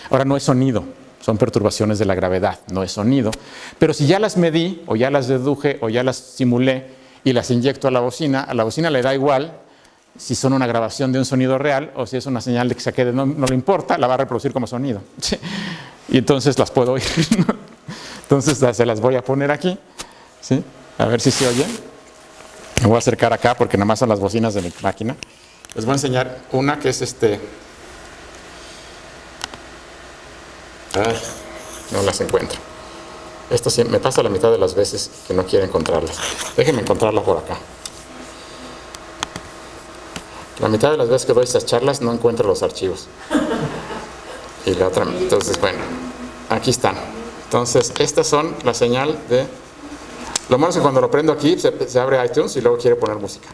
B: Ahora, no es sonido, son perturbaciones de la gravedad, no es sonido. Pero si ya las medí, o ya las deduje, o ya las simulé, y las inyecto a la bocina le da igual si son una grabación de un sonido real, o si es una señal de que se quede, no le importa, la va a reproducir como sonido. ¿Sí? Y entonces las puedo oír. Entonces se las voy a poner aquí, ¿sí? A ver si se oye. Me voy a acercar acá porque nada más son las bocinas de mi máquina. Les voy a enseñar una que es no las encuentro. Esto sí, me pasa la mitad de las veces que no quiero encontrarlas. Déjenme encontrarlas por acá. La mitad de las veces que doy estas charlas no encuentro los archivos. Y la otra, entonces bueno, aquí están. Entonces, estas son la señal de... Lo malo es que cuando lo prendo aquí se abre iTunes y luego quiere poner música.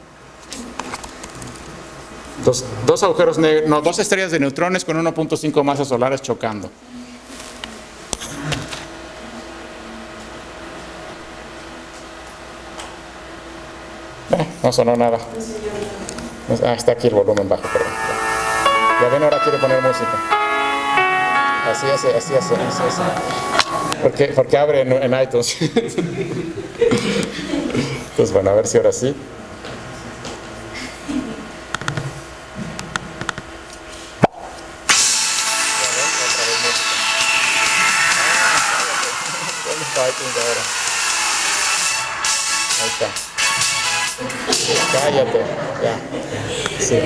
B: Dos agujeros negros, no, dos estrellas de neutrones con 1.5 masas solares chocando. No sonó nada. Está aquí el volumen bajo, perdón. Ya ven, ahora quiere poner música. Así hace. Porque abre en iTunes. Entonces, bueno, a ver si ahora sí. Ahí está. Cállate, ya. Sí.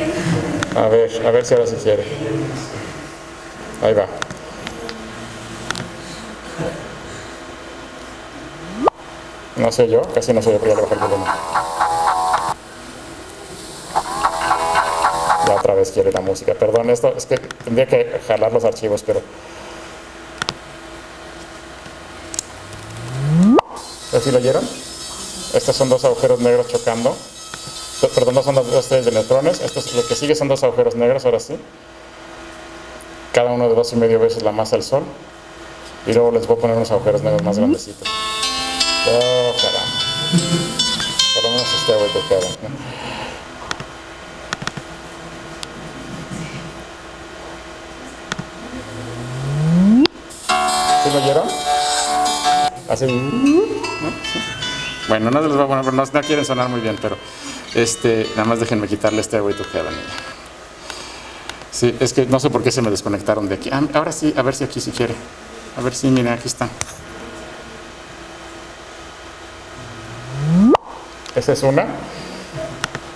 B: A ver si ahora sí quiere. Ahí va. No sé yo, casi no sé yo, pero ya le bajé el volumen. Ya otra vez quiere la música. Perdón, esto es que tendría que jalar los archivos, pero... ¿Sí lo oyeron? Estos son dos agujeros negros chocando. Perdón, no son dos estrellas de neutrones. Lo que sigue son dos agujeros negros, ahora sí. Cada uno de 2,5 veces la masa del Sol. Y luego les voy a poner unos agujeros negros más grandecitos. Oh, caramba. Por lo menos Stairway to Heaven, ¿no? ¿Sí lo oyeron? Así. ¿No? Bueno, no les voy a poner, no quieren sonar muy bien, pero nada más déjenme quitarle Stairway to Heaven. Sí, es que no sé por qué se me desconectaron de aquí. Ahora sí, a ver si aquí sí quiere. A ver si, miren, aquí están. Esa es una.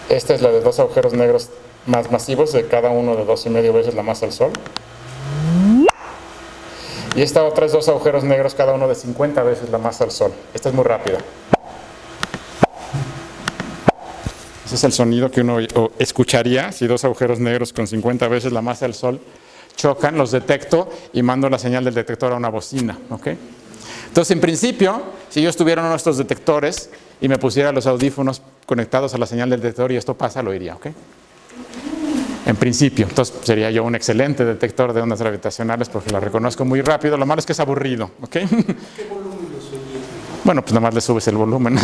B: Esta es la de dos agujeros negros más masivos, de cada uno de 2,5 veces la masa del Sol. Y esta otra es dos agujeros negros, cada uno de 50 veces la masa del Sol. Esta es muy rápida. Ese es el sonido que uno escucharía si dos agujeros negros con 50 veces la masa del Sol chocan, los detecto y mando la señal del detector a una bocina. ¿Okay? Entonces, en principio, si yo estuviera en uno de estos detectores y me pusiera los audífonos conectados a la señal del detector y esto pasa, lo oiría. ¿Okay? En principio, entonces sería yo un excelente detector de ondas gravitacionales porque lo reconozco muy rápido. Lo malo es que es aburrido. ¿Okay?
E: ¿Qué volumen los oyes?
B: Bueno, pues nada más le subes el volumen.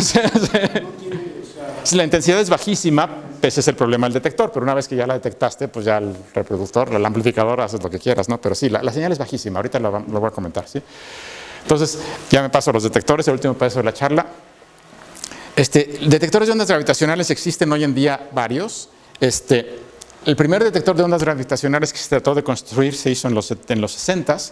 B: Si la intensidad es bajísima, ese es el problema del detector, pero una vez que ya la detectaste, pues ya el reproductor, el amplificador, haces lo que quieras, ¿no? Pero sí, la señal es bajísima, ahorita lo voy a comentar, ¿sí? Entonces, ya me paso a los detectores, el último pedazo de la charla. Detectores de ondas gravitacionales existen hoy en día varios. El primer detector de ondas gravitacionales que se trató de construir se hizo en los 60s.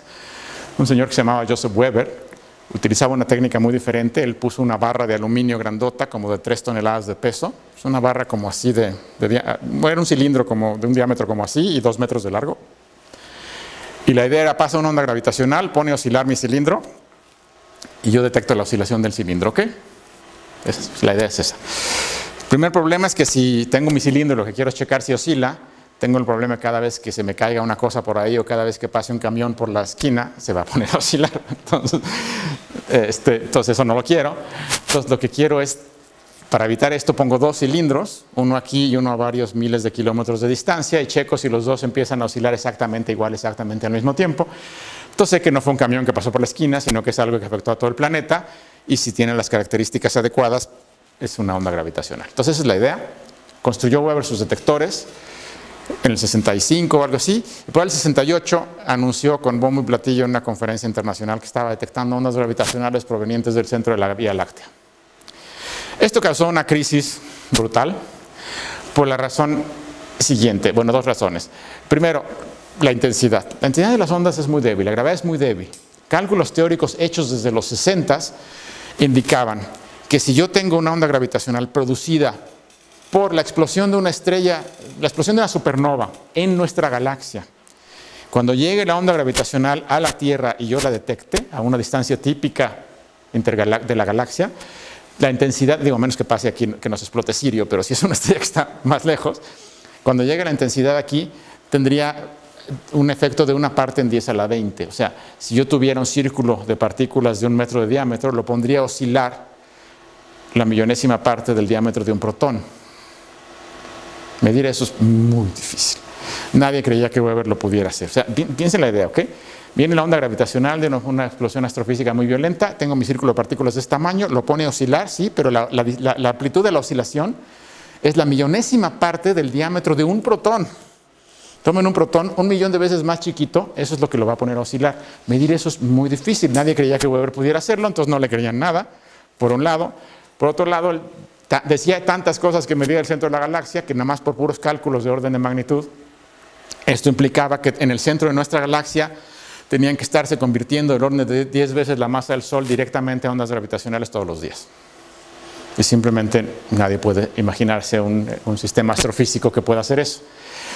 B: Un señor que se llamaba Joseph Weber utilizaba una técnica muy diferente. Él puso una barra de aluminio grandota, como de 3 toneladas de peso. Es una barra como así era un cilindro como de un diámetro como así y 2 metros de largo. Y la idea era, pasa una onda gravitacional, pone a oscilar mi cilindro y yo detecto la oscilación del cilindro, ¿ok? La idea es esa. El primer problema es que si tengo mi cilindro y lo que quiero es checar si oscila, tengo el problema cada vez que se me caiga una cosa por ahí o cada vez que pase un camión por la esquina, se va a poner a oscilar. Entonces eso no lo quiero. Entonces lo que quiero es, para evitar esto, pongo dos cilindros, uno aquí y uno a varios miles de kilómetros de distancia, y checo si los dos empiezan a oscilar exactamente igual, exactamente al mismo tiempo. Entonces sé que no fue un camión que pasó por la esquina, sino que es algo que afectó a todo el planeta, y si tiene las características adecuadas, es una onda gravitacional. Entonces esa es la idea. Construyó Weber sus detectores en el 65 o algo así, y por el 68 anunció con bombo y platillo en una conferencia internacional que estaba detectando ondas gravitacionales provenientes del centro de la Vía Láctea. Esto causó una crisis brutal por la razón siguiente, bueno, dos razones. Primero, la intensidad. La intensidad de las ondas es muy débil, la gravedad es muy débil. Cálculos teóricos hechos desde los 60s indicaban que si yo tengo una onda gravitacional producida por la explosión de una estrella, la explosión de una supernova en nuestra galaxia, cuando llegue la onda gravitacional a la Tierra y yo la detecte a una distancia típica de la galaxia, la intensidad, digo, menos que pase aquí que nos explote Sirio, pero si es una estrella que está más lejos, cuando llegue la intensidad aquí, tendría un efecto de una parte en 10 a la 20. O sea, si yo tuviera un círculo de partículas de 1 metro de diámetro, lo pondría a oscilar la millonésima parte del diámetro de un protón. Medir eso es muy difícil. Nadie creía que Weber lo pudiera hacer. O sea, piensen la idea, ¿ok? Viene la onda gravitacional de una explosión astrofísica muy violenta, tengo mi círculo de partículas de este tamaño, lo pone a oscilar, sí, pero la amplitud de la oscilación es la millonésima parte del diámetro de un protón. Tomen un protón 1.000.000 de veces más chiquito, eso es lo que lo va a poner a oscilar. Medir eso es muy difícil, nadie creía que Weber pudiera hacerlo, entonces no le creían nada, por un lado. Por otro lado, decía tantas cosas que medía el centro de la galaxia, que nada más por puros cálculos de orden de magnitud, esto implicaba que en el centro de nuestra galaxia tenían que estarse convirtiendo el orden de 10 veces la masa del Sol directamente a ondas gravitacionales todos los días. Y simplemente nadie puede imaginarse un sistema astrofísico que pueda hacer eso.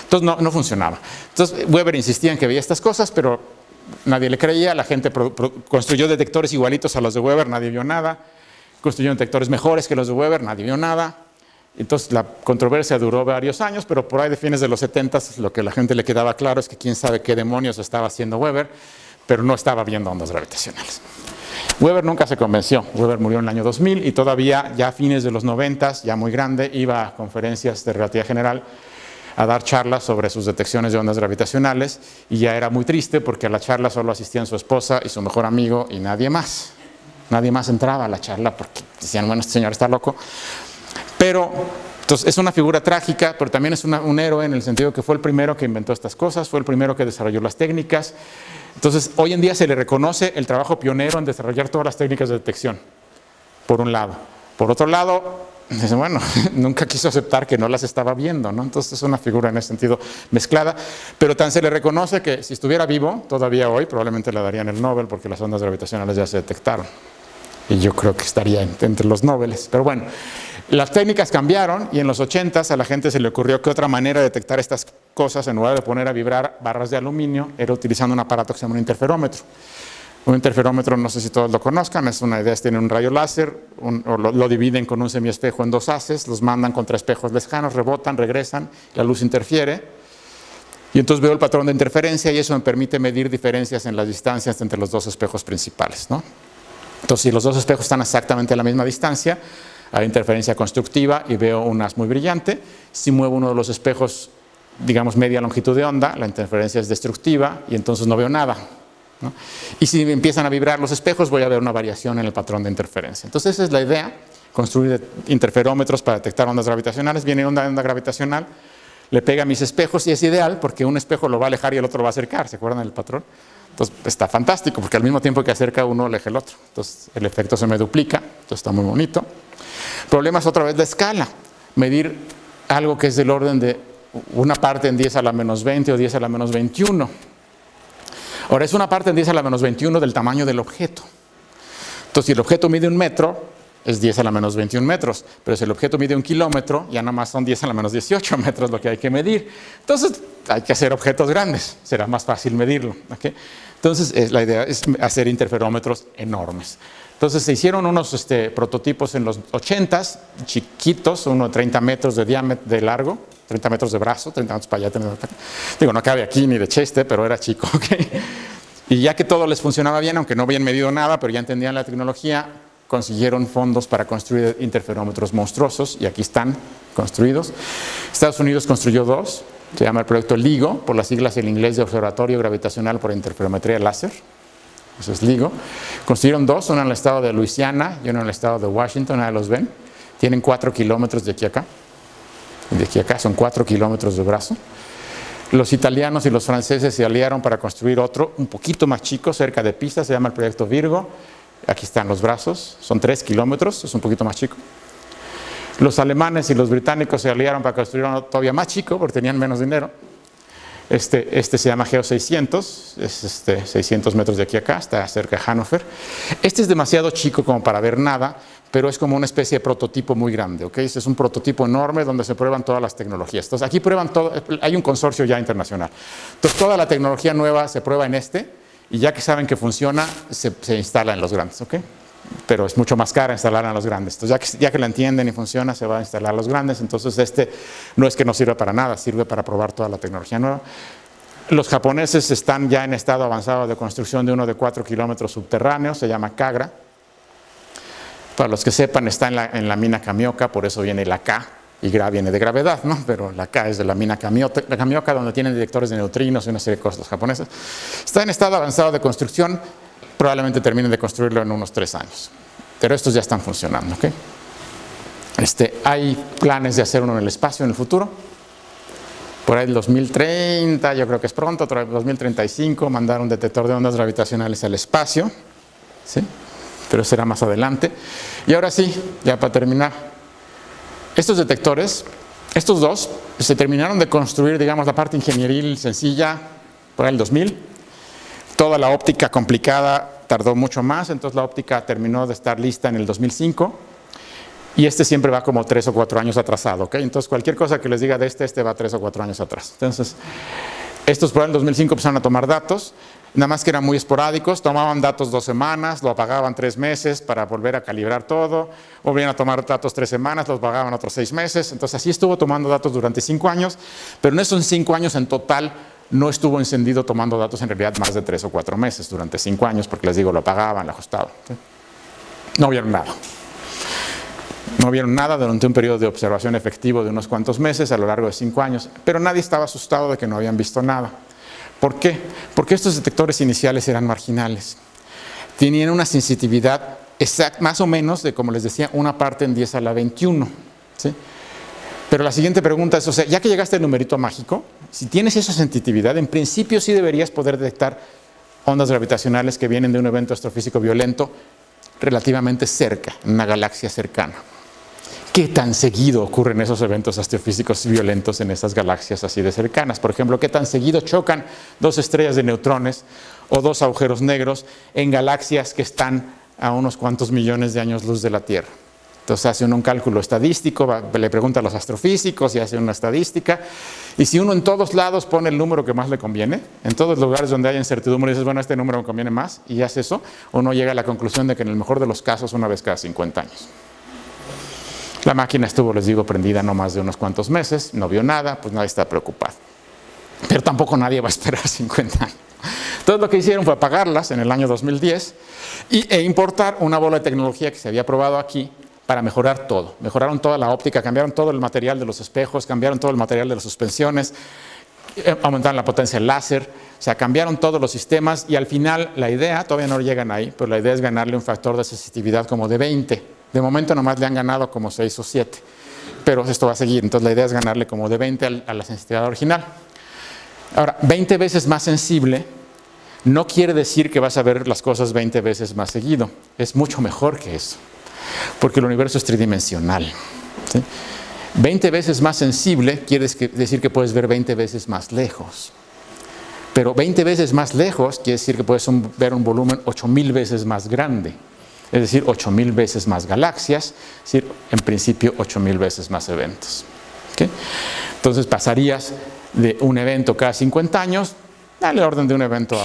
B: Entonces no funcionaba. Entonces Weber insistía en que veía estas cosas, pero nadie le creía. La gente construyó detectores igualitos a los de Weber, nadie vio nada. Construyó detectores mejores que los de Weber, nadie vio nada. Entonces la controversia duró varios años, pero por ahí de fines de los 70 lo que a la gente le quedaba claro es que quién sabe qué demonios estaba haciendo Weber, pero no estaba viendo ondas gravitacionales. Weber nunca se convenció. Weber murió en el año 2000 y todavía ya a fines de los 90, ya muy grande, iba a conferencias de relatividad general a dar charlas sobre sus detecciones de ondas gravitacionales, y ya era muy triste porque a la charla solo asistían su esposa y su mejor amigo y nadie más. Nadie más entraba a la charla porque decían, bueno, este señor está loco. Pero entonces, es una figura trágica, pero también es un héroe en el sentido que fue el primero que inventó estas cosas, fue el primero que desarrolló las técnicas. Entonces, hoy en día se le reconoce el trabajo pionero en desarrollar todas las técnicas de detección, por un lado. Por otro lado, dice, bueno, nunca quiso aceptar que no las estaba viendo, ¿no? Entonces es una figura en ese sentido mezclada, pero tan se le reconoce que si estuviera vivo, todavía hoy, probablemente le darían el Nobel porque las ondas gravitacionales ya se detectaron. Y yo creo que estaría entre los Nobeles. Pero bueno, las técnicas cambiaron y en los 80s a la gente se le ocurrió que otra manera de detectar estas cosas, en lugar de poner a vibrar barras de aluminio, era utilizando un aparato que se llama un interferómetro. Un interferómetro, no sé si todos lo conozcan, es una idea, tiene un rayo láser, lo dividen con un semiespejo en dos haces, los mandan contra espejos lejanos, rebotan, regresan, la luz interfiere, y entonces veo el patrón de interferencia y eso me permite medir diferencias en las distancias entre los dos espejos principales, ¿no? Entonces, si los dos espejos están exactamente a la misma distancia, hay interferencia constructiva y veo un haz muy brillante. Si muevo uno de los espejos, digamos media longitud de onda, la interferencia es destructiva y entonces no veo nada, ¿no? Y si empiezan a vibrar los espejos, voy a ver una variación en el patrón de interferencia. Entonces, esa es la idea, construir interferómetros para detectar ondas gravitacionales. Viene una onda gravitacional, le pega a mis espejos y es ideal porque un espejo lo va a alejar y el otro lo va a acercar. ¿Se acuerdan del patrón? Entonces está fantástico porque al mismo tiempo que acerca uno, aleja el otro. Entonces el efecto se me duplica, entonces está muy bonito. El problema es otra vez la escala. Medir algo que es del orden de una parte en 10 a la menos 20 o 10 a la menos 21. Ahora es una parte en 10 a la menos 21 del tamaño del objeto. Entonces si el objeto mide 1 metro, es 10 a la menos 21 metros. Pero si el objeto mide 1 kilómetro, ya nada más son 10 a la menos 18 metros lo que hay que medir. Entonces hay que hacer objetos grandes, será más fácil medirlo, ¿okay? Entonces la idea es hacer interferómetros enormes. Entonces se hicieron unos prototipos en los 80s, chiquitos, uno de 30 metros de diámetro, de largo, 30 metros de brazo, 30 metros para allá, 30 metros para acá. Digo, no cabe aquí ni de chiste, pero era chico, ¿okay? Y ya que todo les funcionaba bien, aunque no habían medido nada, pero ya entendían la tecnología, consiguieron fondos para construir interferómetros monstruosos y aquí están construidos. Estados Unidos construyó 2, se llama el proyecto LIGO, por las siglas en inglés de Observatorio Gravitacional por Interferometría Láser. Eso es LIGO. Construyeron 2, uno en el estado de Luisiana y uno en el estado de Washington, ahí los ven. Tienen 4 kilómetros de aquí a acá. De aquí a acá son 4 kilómetros de brazo. Los italianos y los franceses se aliaron para construir otro, un poquito más chico, cerca de Pisa, se llama el proyecto Virgo. Aquí están los brazos, son 3 kilómetros, es un poquito más chico. Los alemanes y los británicos se aliaron para construir uno todavía más chico, porque tenían menos dinero. Este se llama Geo 600, es 600 metros de aquí a acá, está cerca de Hannover. Este es demasiado chico como para ver nada, pero es como una especie de prototipo muy grande, ¿ok? Este es un prototipo enorme donde se prueban todas las tecnologías. Entonces aquí prueban todo, hay un consorcio ya internacional. Entonces toda la tecnología nueva se prueba en y ya que saben que funciona, se instala en los grandes, ¿ok? Pero es mucho más cara instalarla en los grandes. Entonces ya que la entienden y funciona, se va a instalar en los grandes. Entonces no es que no sirva para nada, sirve para probar toda la tecnología nueva. Los japoneses están ya en estado avanzado de construcción de uno de 4 kilómetros subterráneos, se llama Kagra. Para los que sepan, está en la mina Kamioka, por eso viene la K, y Gra viene de gravedad, ¿no? Pero la K es de la mina Kamioka, donde tienen detectores de neutrinos y una serie de cosas los japoneses. Está en estado avanzado de construcción, probablemente terminen de construirlo en unos 3 años. Pero estos ya están funcionando, ¿ok? Hay planes de hacer uno en el espacio en el futuro. Por ahí el 2030, yo creo que es pronto, 2035, mandar un detector de ondas gravitacionales al espacio, ¿sí? Pero será más adelante. Y ahora sí, ya para terminar, estos detectores, estos dos, se terminaron de construir, digamos, la parte ingenieril sencilla por ahí el 2000. Toda la óptica complicada tardó mucho más, entonces la óptica terminó de estar lista en el 2005. Y siempre va como 3 o 4 años atrasado, ¿ok? Entonces, cualquier cosa que les diga de este va 3 o 4 años atrás. Entonces, estos por el 2005 empezaron a tomar datos, nada más que eran muy esporádicos, tomaban datos 2 semanas, lo apagaban 3 meses para volver a calibrar todo, volvían a tomar datos 3 semanas, los apagaban otros 6 meses, entonces así estuvo tomando datos durante 5 años, pero en esos 5 años en total no estuvo encendido tomando datos en realidad más de 3 o 4 meses durante 5 años, porque les digo, lo apagaban, lo ajustaban. ¿Sí? No vieron nada. No vieron nada durante un periodo de observación efectivo de unos cuantos meses a lo largo de 5 años, pero nadie estaba asustado de que no habían visto nada. ¿Por qué? Porque estos detectores iniciales eran marginales. Tenían una sensitividad exacta, más o menos de, como les decía, 1 parte en 10 a la 21. ¿Sí? Pero la siguiente pregunta es, o sea, ya que llegaste al numerito mágico, si tienes esa sensitividad, en principio sí deberías poder detectar ondas gravitacionales que vienen de un evento astrofísico violento relativamente cerca, en una galaxia cercana. ¿Qué tan seguido ocurren esos eventos astrofísicos violentos en esas galaxias así de cercanas? Por ejemplo, ¿qué tan seguido chocan 2 estrellas de neutrones o 2 agujeros negros en galaxias que están a unos cuantos millones de años luz de la Tierra? Entonces hace uno un cálculo estadístico, le pregunta a los astrofísicos y hace una estadística. Y si uno en todos lados pone el número que más le conviene, en todos los lugares donde haya incertidumbre, dices, bueno, este número me conviene más, y hace eso, uno llega a la conclusión de que en el mejor de los casos, una vez cada 50 años. La máquina estuvo, les digo, prendida no más de unos cuantos meses, no vio nada, pues nadie está preocupado. Pero tampoco nadie va a esperar 50 años. Entonces lo que hicieron fue apagarlas en el año 2010 e importar una bola de tecnología que se había probado aquí para mejorar todo. Mejoraron toda la óptica, cambiaron todo el material de los espejos, cambiaron todo el material de las suspensiones, aumentaron la potencia del láser, o sea, cambiaron todos los sistemas y al final la idea, todavía no llegan ahí, pero la idea es ganarle un factor de sensitividad como de 20. De momento nomás le han ganado como 6 o 7, pero esto va a seguir, entonces la idea es ganarle como de 20 a la sensitividad original. Ahora, 20 veces más sensible no quiere decir que vas a ver las cosas 20 veces más seguido, es mucho mejor que eso, porque el universo es tridimensional. ¿Sí? 20 veces más sensible quiere decir que puedes ver 20 veces más lejos, pero 20 veces más lejos quiere decir que puedes ver un volumen 8000 veces más grande. Es decir, 8000 veces más galaxias, es decir, en principio 8000 veces más eventos. ¿Okay? Entonces pasarías de un evento cada 50 años al orden de un evento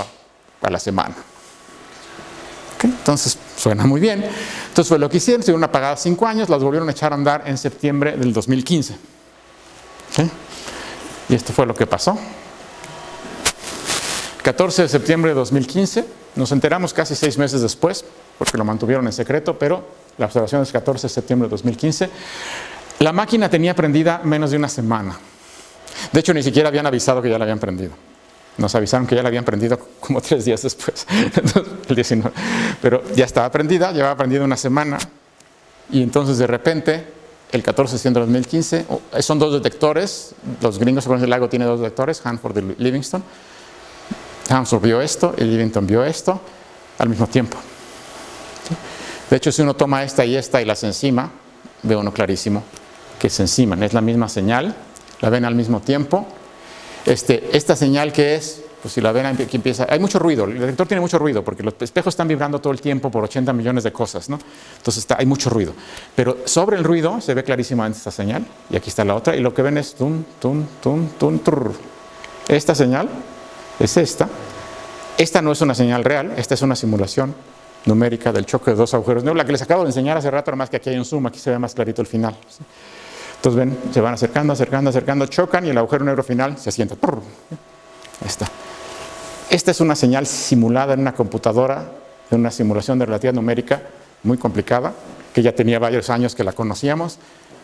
B: a la semana. ¿Okay? Entonces suena muy bien. Entonces fue lo que hicieron, estuvieron apagadas 5 años, las volvieron a echar a andar en septiembre del 2015. ¿Okay? Y esto fue lo que pasó. 14 de septiembre de 2015, nos enteramos casi 6 meses después, porque lo mantuvieron en secreto, pero la observación es 14 de septiembre de 2015. La máquina tenía prendida menos de una semana. De hecho, ni siquiera habían avisado que ya la habían prendido. Nos avisaron que ya la habían prendido como 3 días después, el 19. Pero ya estaba prendida, llevaba prendida una semana, y entonces de repente, el 14 de septiembre de 2015, son 2 detectores, los gringos se ponen el lago tiene 2 detectores, Hanford y Livingston. Hanford vio esto y Livingston vio esto al mismo tiempo. De hecho, si uno toma esta y las encima, ve uno clarísimo que se enciman. Es la misma señal, la ven al mismo tiempo. Esta señal que es, pues si la ven aquí empieza, hay mucho ruido, el detector tiene mucho ruido porque los espejos están vibrando todo el tiempo por 80 millones de cosas, ¿no? Entonces hay mucho ruido. Pero sobre el ruido se ve clarísimamente esta señal y aquí está la otra y lo que ven es tum, tum, tum, tum, trrr. Esta señal es esta. Esta no es una señal real, esta es una simulación numérica del choque de 2 agujeros negros, la que les acabo de enseñar hace rato, nomás que aquí hay un zoom, aquí se ve más clarito el final. ¿Sí? Entonces ven, se van acercando, acercando, acercando, chocan y el agujero negro final se asienta. Esta. Esta es una señal simulada en una computadora, en una simulación de relatividad numérica muy complicada, que ya tenía varios años que la conocíamos.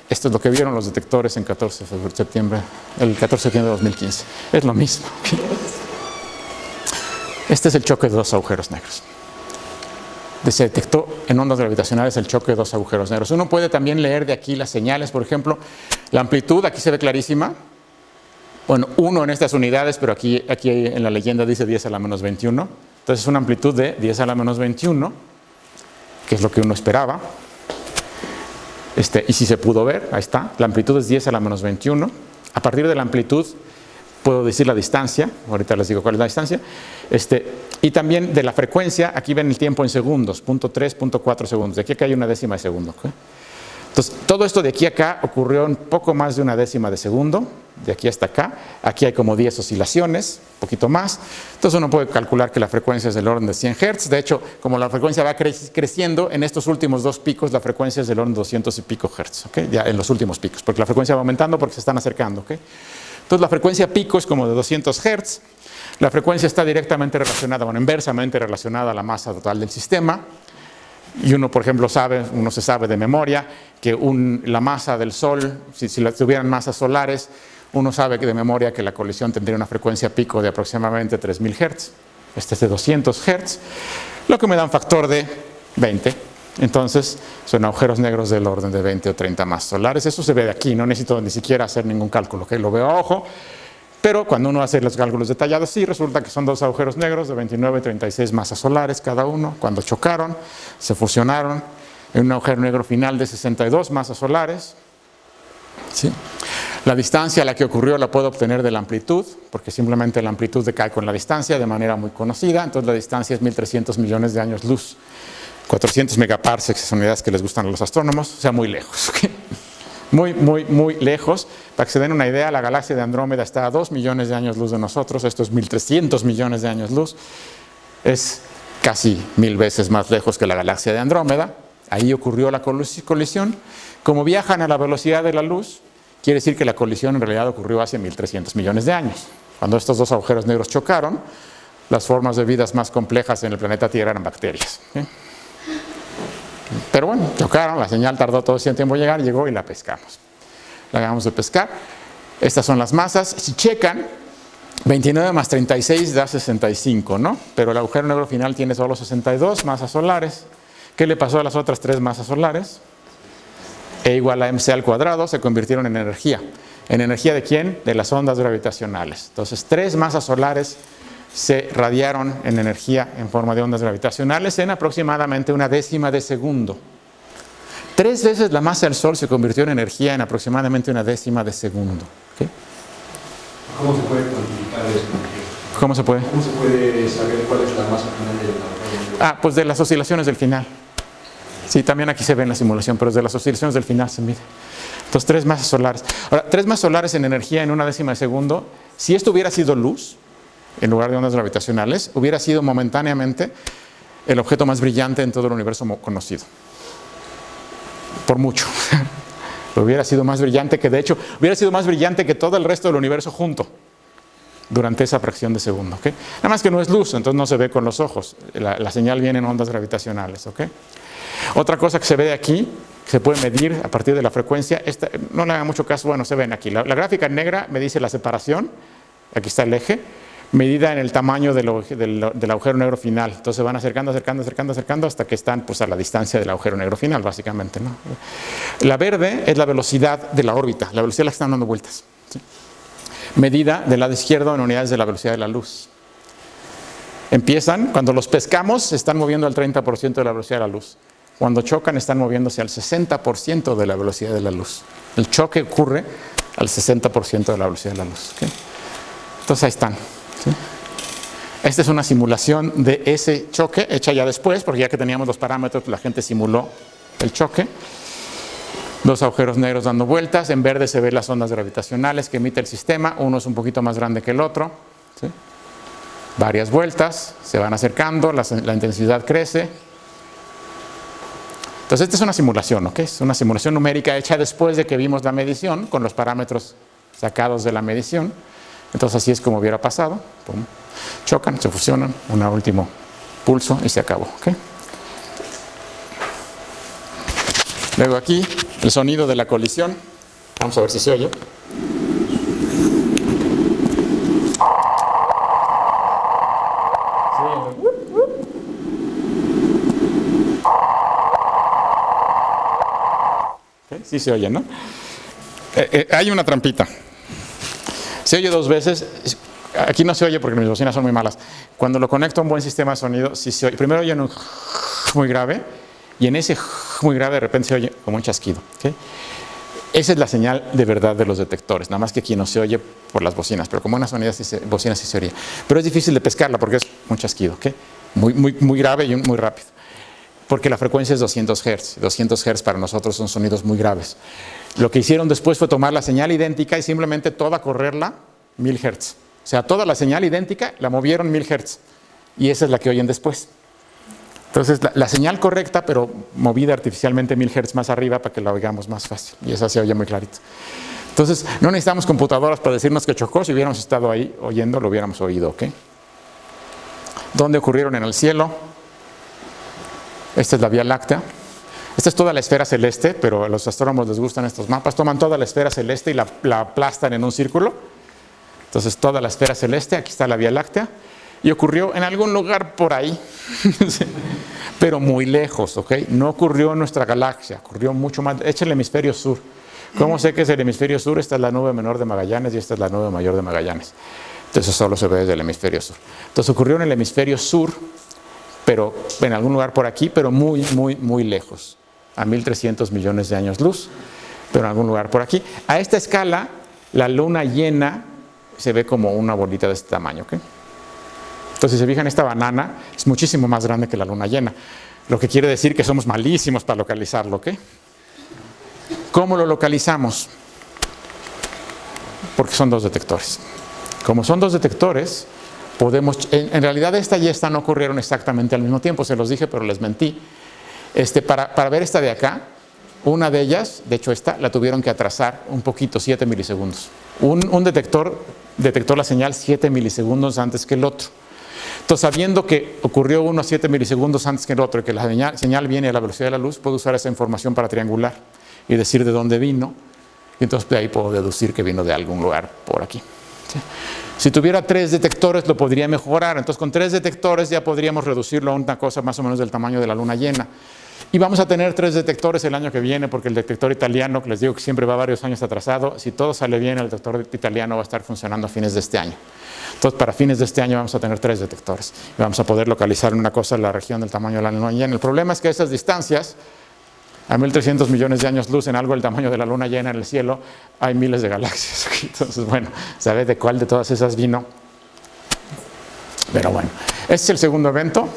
B: Esto es lo que vieron los detectores en el 14 de septiembre de 2015. Es lo mismo. Este es el choque de 2 agujeros negros. se detectó en ondas gravitacionales el choque de dos agujeros negros. Uno puede también leer de aquí las señales, por ejemplo, la amplitud, aquí se ve clarísima. Bueno, 1 en estas unidades, pero aquí en la leyenda dice 10 a la menos 21. Entonces es una amplitud de 10 a la menos 21, que es lo que uno esperaba. Y si se pudo ver, ahí está, la amplitud es 10 a la menos 21. A partir de la amplitud puedo decir la distancia, ahorita les digo cuál es la distancia, y también de la frecuencia, aquí ven el tiempo en segundos, 0.3, 0.4 segundos, de aquí a acá hay una décima de segundo. ¿Okay? Entonces, todo esto de aquí a acá ocurrió en poco más de una décima de segundo, de aquí hasta acá, aquí hay como 10 oscilaciones, un poquito más, entonces uno puede calcular que la frecuencia es del orden de 100 Hz, de hecho, como la frecuencia va creciendo, en estos últimos dos picos la frecuencia es del orden de 200 y pico Hz, ¿okay? Ya en los últimos picos, porque la frecuencia va aumentando porque se están acercando, ¿okay? Entonces la frecuencia pico es como de 200 Hz, la frecuencia está directamente relacionada, bueno, inversamente relacionada a la masa total del sistema, y uno, por ejemplo, uno se sabe de memoria que la masa del Sol, si tuvieran masas solares, uno sabe que de memoria que la colisión tendría una frecuencia pico de aproximadamente 3000 Hz, este es de 200 Hz, lo que me da un factor de 20. Entonces, son agujeros negros del orden de 20 o 30 masas solares. Eso se ve de aquí, no necesito ni siquiera hacer ningún cálculo, ¿okay? Lo veo a ojo, pero cuando uno hace los cálculos detallados, sí, resulta que son dos agujeros negros de 29 y 36 masas solares cada uno. Cuando chocaron, se fusionaron en un agujero negro final de 62 masas solares. ¿Sí? La distancia a la que ocurrió la puedo obtener de la amplitud, porque simplemente la amplitud decae con la distancia de manera muy conocida. Entonces la distancia es 1300 millones de años luz. 400 megaparsecs son unidades que les gustan a los astrónomos, o sea, muy lejos. ¿Okay? Muy lejos. Para que se den una idea, la galaxia de Andrómeda está a 2 millones de años luz de nosotros, esto es 1300 millones de años luz, es casi 1000 veces más lejos que la galaxia de Andrómeda. Ahí ocurrió la colisión. Como viajan a la velocidad de la luz, quiere decir que la colisión en realidad ocurrió hace 1300 millones de años. Cuando estos dos agujeros negros chocaron, las formas de vidas más complejas en el planeta Tierra eran bacterias. ¿Sí? Pero bueno, chocaron, la señal tardó todo ese tiempo en llegar, llegó y la pescamos. La acabamos de pescar. Estas son las masas. Si checan, 29 más 36 da 65, ¿no? Pero el agujero negro final tiene solo 62 masas solares. ¿Qué le pasó a las otras 3 masas solares? E igual a mc al cuadrado, se convirtieron en energía. ¿En energía de quién? De las ondas gravitacionales. Entonces, 3 masas solares se radiaron en energía en forma de ondas gravitacionales en aproximadamente una décima de segundo. 3 veces la masa del Sol se convirtió en energía en aproximadamente una décima de segundo. ¿Okay?
E: ¿Cómo se puede cuantificar eso?
B: ¿Cómo se puede?
E: ¿Cómo se puede saber cuál es la masa final del agujero?
B: Pues de las oscilaciones del final. Sí, también aquí se ve en la simulación, pero de las oscilaciones del final se mide. Entonces, 3 masas solares. Ahora, 3 masas solares en energía en una décima de segundo, si esto hubiera sido luz, en lugar de ondas gravitacionales, hubiera sido momentáneamente el objeto más brillante en todo el universo conocido. Por mucho. Hubiera sido más brillante que, de hecho, hubiera sido más brillante que todo el resto del universo junto durante esa fracción de segundo. ¿Okay? Nada más que no es luz, entonces no se ve con los ojos. La señal viene en ondas gravitacionales. ¿Okay? Otra cosa que se ve de aquí, que se puede medir a partir de la frecuencia, no le hagan mucho caso, bueno, se ven aquí. La gráfica en negra me dice la separación, aquí está el eje, medida en el tamaño del agujero negro final. Entonces se van acercando hasta que están pues, a la distancia del agujero negro final, básicamente, ¿no? La verde es la velocidad de la órbita, la velocidad a la que están dando vueltas. ¿Sí? Medida del lado izquierdo en unidades de la velocidad de la luz. Empiezan, cuando los pescamos, se están moviendo al 30% de la velocidad de la luz. Cuando chocan, están moviéndose al 60% de la velocidad de la luz. El choque ocurre al 60% de la velocidad de la luz. ¿Okay? Entonces ahí están. ¿Sí? Esta es una simulación de ese choque, hecha ya después, porque ya que teníamos los parámetros, la gente simuló el choque. 2 agujeros negros dando vueltas. En verde se ven las ondas gravitacionales que emite el sistema. Uno es un poquito más grande que el otro. ¿Sí? Varias vueltas, se van acercando, la intensidad crece. Entonces esta es una simulación, ¿ok? Es una simulación numérica hecha después de que vimos la medición, con los parámetros sacados de la medición. Entonces así es como hubiera pasado. Pum. Chocan, se fusionan, un último pulso y se acabó. ¿Okay? Luego aquí el sonido de la colisión. Vamos a ver si se oye. sí se oye, ¿no? Hay una trampita. Se oye 2 veces. Aquí no se oye porque mis bocinas son muy malas. Cuando lo conecto a un buen sistema de sonido, sí se oye. Primero oyen un muy grave y en ese muy grave de repente se oye como un chasquido. ¿Okay? Esa es la señal de verdad de los detectores, nada más que aquí no se oye por las bocinas, pero como una bocina sí se oye. Pero es difícil de pescarla porque es un chasquido, ¿okay? Muy grave y muy rápido. Porque la frecuencia es 200 Hz. 200 Hz para nosotros son sonidos muy graves. Lo que hicieron después fue tomar la señal idéntica y simplemente toda correrla 1000 Hz. O sea, toda la señal idéntica la movieron 1000 Hz. Y esa es la que oyen después. Entonces, la señal correcta, pero movida artificialmente 1000 Hz más arriba para que la oigamos más fácil. Y esa se oye muy clarito. Entonces, no necesitamos computadoras para decirnos que chocó. Si hubiéramos estado ahí oyendo, lo hubiéramos oído, ¿ok? ¿Dónde ocurrieron? En el cielo. Esta es la Vía Láctea. Esta es toda la esfera celeste, pero a los astrónomos les gustan estos mapas. Toman toda la esfera celeste y la aplastan en un círculo. Entonces, toda la esfera celeste, aquí está la Vía Láctea. Y ocurrió en algún lugar por ahí, pero muy lejos, ¿ok? No ocurrió en nuestra galaxia, ocurrió mucho más. Echa el hemisferio sur. ¿Cómo sé que es el hemisferio sur? Esta es la nube menor de Magallanes y esta es la nube mayor de Magallanes. Entonces, solo se ve desde el hemisferio sur. Entonces, ocurrió en el hemisferio sur, pero en algún lugar por aquí, pero muy lejos, a 1300 millones de años luz, pero en algún lugar por aquí. A esta escala, la luna llena se ve como una bolita de este tamaño, ¿ok? Entonces, si se fijan, esta banana es muchísimo más grande que la luna llena, lo que quiere decir que somos malísimos para localizarlo, ¿ok? ¿Cómo lo localizamos? Porque son 2 detectores. Como son 2 detectores, podemos... En realidad, esta y esta no ocurrieron exactamente al mismo tiempo, se los dije, pero les mentí. Para ver esta de acá, una de ellas, de hecho esta, la tuvieron que atrasar un poquito, 7 milisegundos. Un detector detectó la señal 7 milisegundos antes que el otro. Entonces, sabiendo que ocurrió uno a 7 milisegundos antes que el otro y que la señal viene a la velocidad de la luz, puedo usar esa información para triangular y decir de dónde vino. Y entonces de ahí puedo deducir que vino de algún lugar por aquí. ¿Sí? Si tuviera 3 detectores lo podría mejorar. Entonces, con 3 detectores ya podríamos reducirlo a una cosa más o menos del tamaño de la luna llena. Y vamos a tener 3 detectores el año que viene, porque el detector italiano, que les digo que siempre va varios años atrasado, si todo sale bien, el detector italiano va a estar funcionando a fines de este año. Entonces, para fines de este año vamos a tener 3 detectores. Y vamos a poder localizar una cosa en la región del tamaño de la luna llena. El problema es que a esas distancias, a 1300 millones de años luz en algo del tamaño de la luna llena en el cielo, hay miles de galaxias. Entonces, bueno, ¿sabe de cuál de todas esas vino? Pero bueno, este es el segundo evento.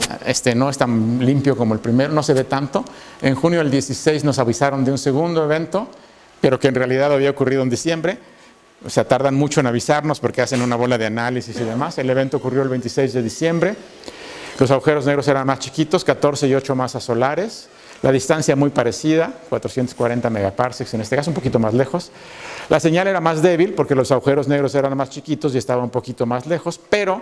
B: No es tan limpio como el primero, no se ve tanto. En junio del 16 nos avisaron de un segundo evento, pero que en realidad había ocurrido en diciembre. O sea, tardan mucho en avisarnos porque hacen una bola de análisis y demás. El evento ocurrió el 26 de diciembre. Los agujeros negros eran más chiquitos, 14 y 8 masas solares. La distancia muy parecida, 440 megaparsecs, en este caso un poquito más lejos. La señal era más débil porque los agujeros negros eran más chiquitos y estaban un poquito más lejos, pero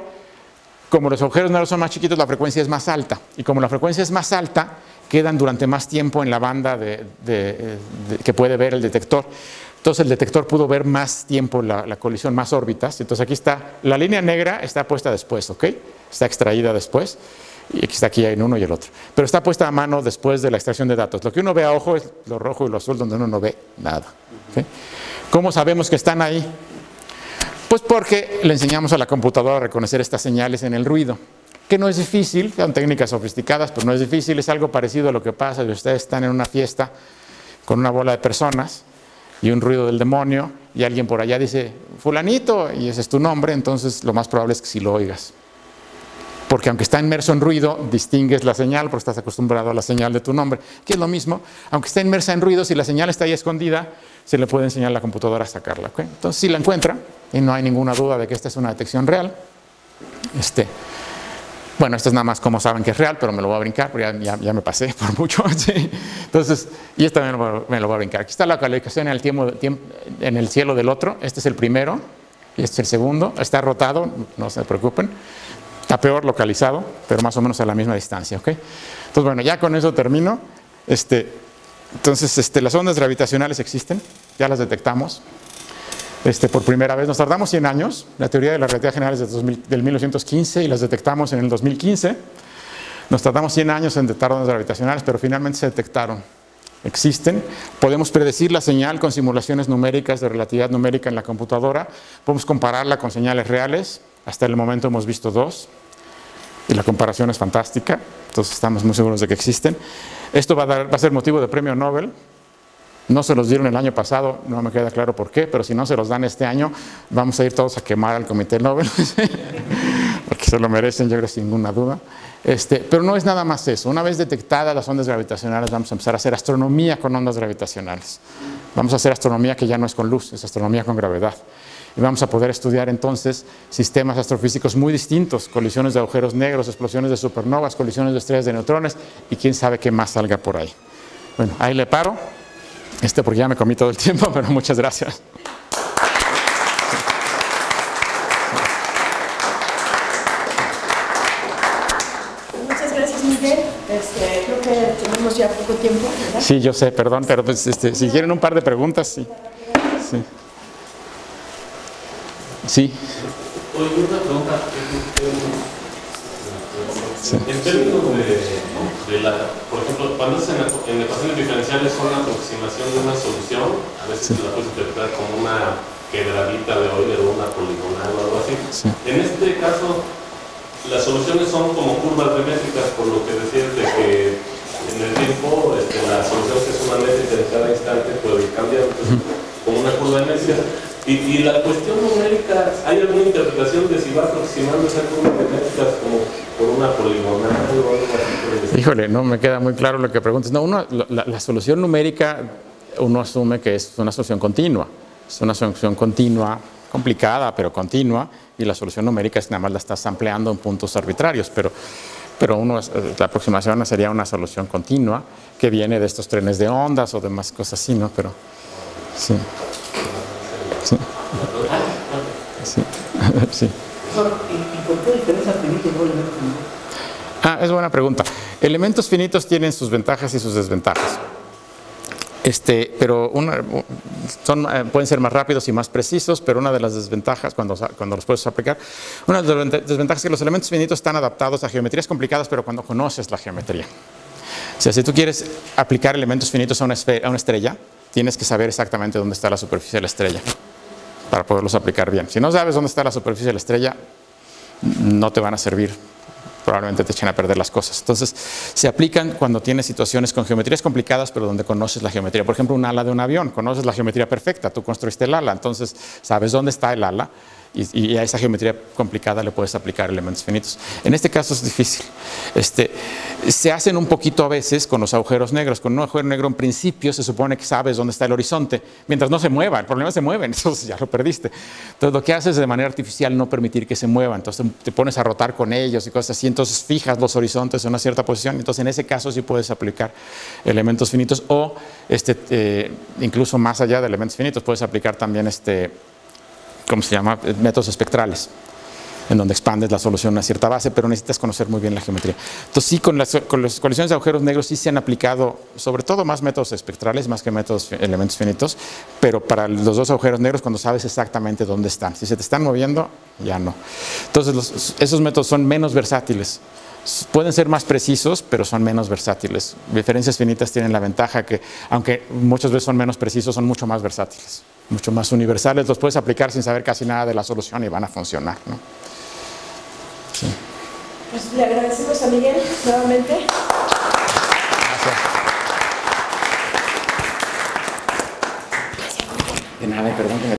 B: como los agujeros negros son más chiquitos, la frecuencia es más alta. Y como la frecuencia es más alta, quedan durante más tiempo en la banda que puede ver el detector. Entonces el detector pudo ver más tiempo la colisión, más órbitas. Entonces aquí está, la línea negra está puesta después, ¿ok? Está extraída después. Y aquí está, aquí hay uno y el otro. Pero está puesta a mano después de la extracción de datos. Lo que uno ve a ojo es lo rojo y lo azul, donde uno no ve nada. ¿Okay? ¿Cómo sabemos que están ahí? Pues porque le enseñamos a la computadora a reconocer estas señales en el ruido. Que no es difícil, son técnicas sofisticadas, pero no es difícil. Es algo parecido a lo que pasa si ustedes están en una fiesta con una bola de personas y un ruido del demonio y alguien por allá dice, fulanito, y ese es tu nombre, entonces lo más probable es que sí lo oigas. Porque aunque está inmerso en ruido, distingues la señal porque estás acostumbrado a la señal de tu nombre. Que es lo mismo, aunque está inmersa en ruido, si la señal está ahí escondida, se le puede enseñar a la computadora a sacarla. ¿Okay? Entonces, si la encuentra, y no hay ninguna duda de que esta es una detección real, bueno, esto es nada más como saben que es real, pero me lo voy a brincar, porque ya me pasé por mucho. ¿Sí? Entonces, y esta me lo voy a brincar. Aquí está la localización en el cielo del otro. Este es el primero, y este es el segundo. Está rotado, no se preocupen. Está peor localizado, pero más o menos a la misma distancia. ¿Okay? Entonces, bueno, ya con eso termino. Entonces, las ondas gravitacionales existen, ya las detectamos. Por primera vez, nos tardamos 100 años. La teoría de la relatividad general es del 1915 y las detectamos en el 2015. Nos tardamos 100 años en detectar ondas gravitacionales, pero finalmente se detectaron. existen. Podemos predecir la señal con simulaciones numéricas de relatividad numérica en la computadora. Podemos compararla con señales reales. Hasta el momento hemos visto 2. Y la comparación es fantástica. Entonces estamos muy seguros de que existen. Esto va a ser motivo de premio Nobel. No se los dieron el año pasado, no me queda claro por qué, pero si no se los dan este año, vamos a ir todos a quemar al Comité Nobel, porque se lo merecen, yo creo, sin ninguna duda. Pero no es nada más eso. Una vez detectadas las ondas gravitacionales, vamos a empezar a hacer astronomía con ondas gravitacionales. Vamos a hacer astronomía que ya no es con luz, es astronomía con gravedad. Y vamos a poder estudiar entonces sistemas astrofísicos muy distintos, colisiones de agujeros negros, explosiones de supernovas, colisiones de estrellas de neutrones y quién sabe qué más salga por ahí. Bueno, ahí le paro. Porque ya me comí todo el tiempo, pero muchas gracias.
A: Muchas gracias, Miguel. Creo que tenemos ya poco tiempo, ¿verdad?
B: Sí, yo sé, perdón, pero pues, si quieren un par de preguntas, sí. Sí. Sí.
F: Oye, una pregunta.
B: Sí.
F: En términos por ejemplo, cuando es en ecuaciones diferenciales son la aproximación de una solución, a veces se la puedes interpretar como una quebradita de Euler o una poligonal o algo así.
B: Sí.
F: En este caso, las soluciones son como curvas de métricas, por lo que decías de que en el tiempo la solución que es una métrica en cada instante puede cambiar, como una curva de métricas. Y la cuestión numérica, ¿hay alguna interpretación de si va aproximando esa curva de métricas como por una poligonal o algo así?
B: Híjole, no me queda muy claro lo que preguntas. No, la solución numérica, uno asume que es una solución continua. Es una solución continua, complicada, pero continua, y la solución numérica es nada más la estás ampliando en puntos arbitrarios, pero la aproximación sería una solución continua que viene de estos trenes de ondas o demás cosas así, ¿no? Pero, sí. Sí. Sí. Sí.
G: ¿Y por qué diferencia finito y no elementos finitos?
B: Es buena pregunta. Elementos finitos tienen sus ventajas y sus desventajas. Pero pueden ser más rápidos y más precisos, pero una de las desventajas, cuando los puedes aplicar, una de las desventajas es que los elementos finitos están adaptados a geometrías complicadas, pero cuando conoces la geometría. O sea, si tú quieres aplicar elementos finitos a una estrella, tienes que saber exactamente dónde está la superficie de la estrella para poderlos aplicar bien. Si no sabes dónde está la superficie de la estrella, no te van a servir. Probablemente te echen a perder las cosas. Entonces, se aplican cuando tienes situaciones con geometrías complicadas, pero donde conoces la geometría. Por ejemplo, un ala de un avión, conoces la geometría perfecta, tú construiste el ala, entonces sabes dónde está el ala y a esa geometría complicada le puedes aplicar elementos finitos. En este caso es difícil. Se hacen un poquito a veces con los agujeros negros. Con un agujero negro en principio se supone que sabes dónde está el horizonte, mientras no se mueva. El problema es que se mueven, entonces ya lo perdiste. Entonces lo que haces es de manera artificial no permitir que se muevan. Entonces te pones a rotar con ellos y cosas así, entonces fijas los horizontes en una cierta posición. Entonces en ese caso sí puedes aplicar elementos finitos o incluso más allá de elementos finitos puedes aplicar también ¿cómo se llama? Métodos espectrales, en donde expandes la solución a una cierta base, pero necesitas conocer muy bien la geometría. Entonces sí, con las colisiones de agujeros negros sí se han aplicado, sobre todo más métodos espectrales, más que elementos finitos, pero para los dos agujeros negros cuando sabes exactamente dónde están. Si se te están moviendo, ya no. Entonces esos métodos son menos versátiles. Pueden ser más precisos, pero son menos versátiles. Diferencias finitas tienen la ventaja que, aunque muchas veces son menos precisos, son mucho más versátiles, mucho más universales. Los puedes aplicar sin saber casi nada de la solución y van a funcionar, ¿no? Sí.
A: Pues le agradecemos a Miguel nuevamente.
B: Gracias. De nada, perdón que me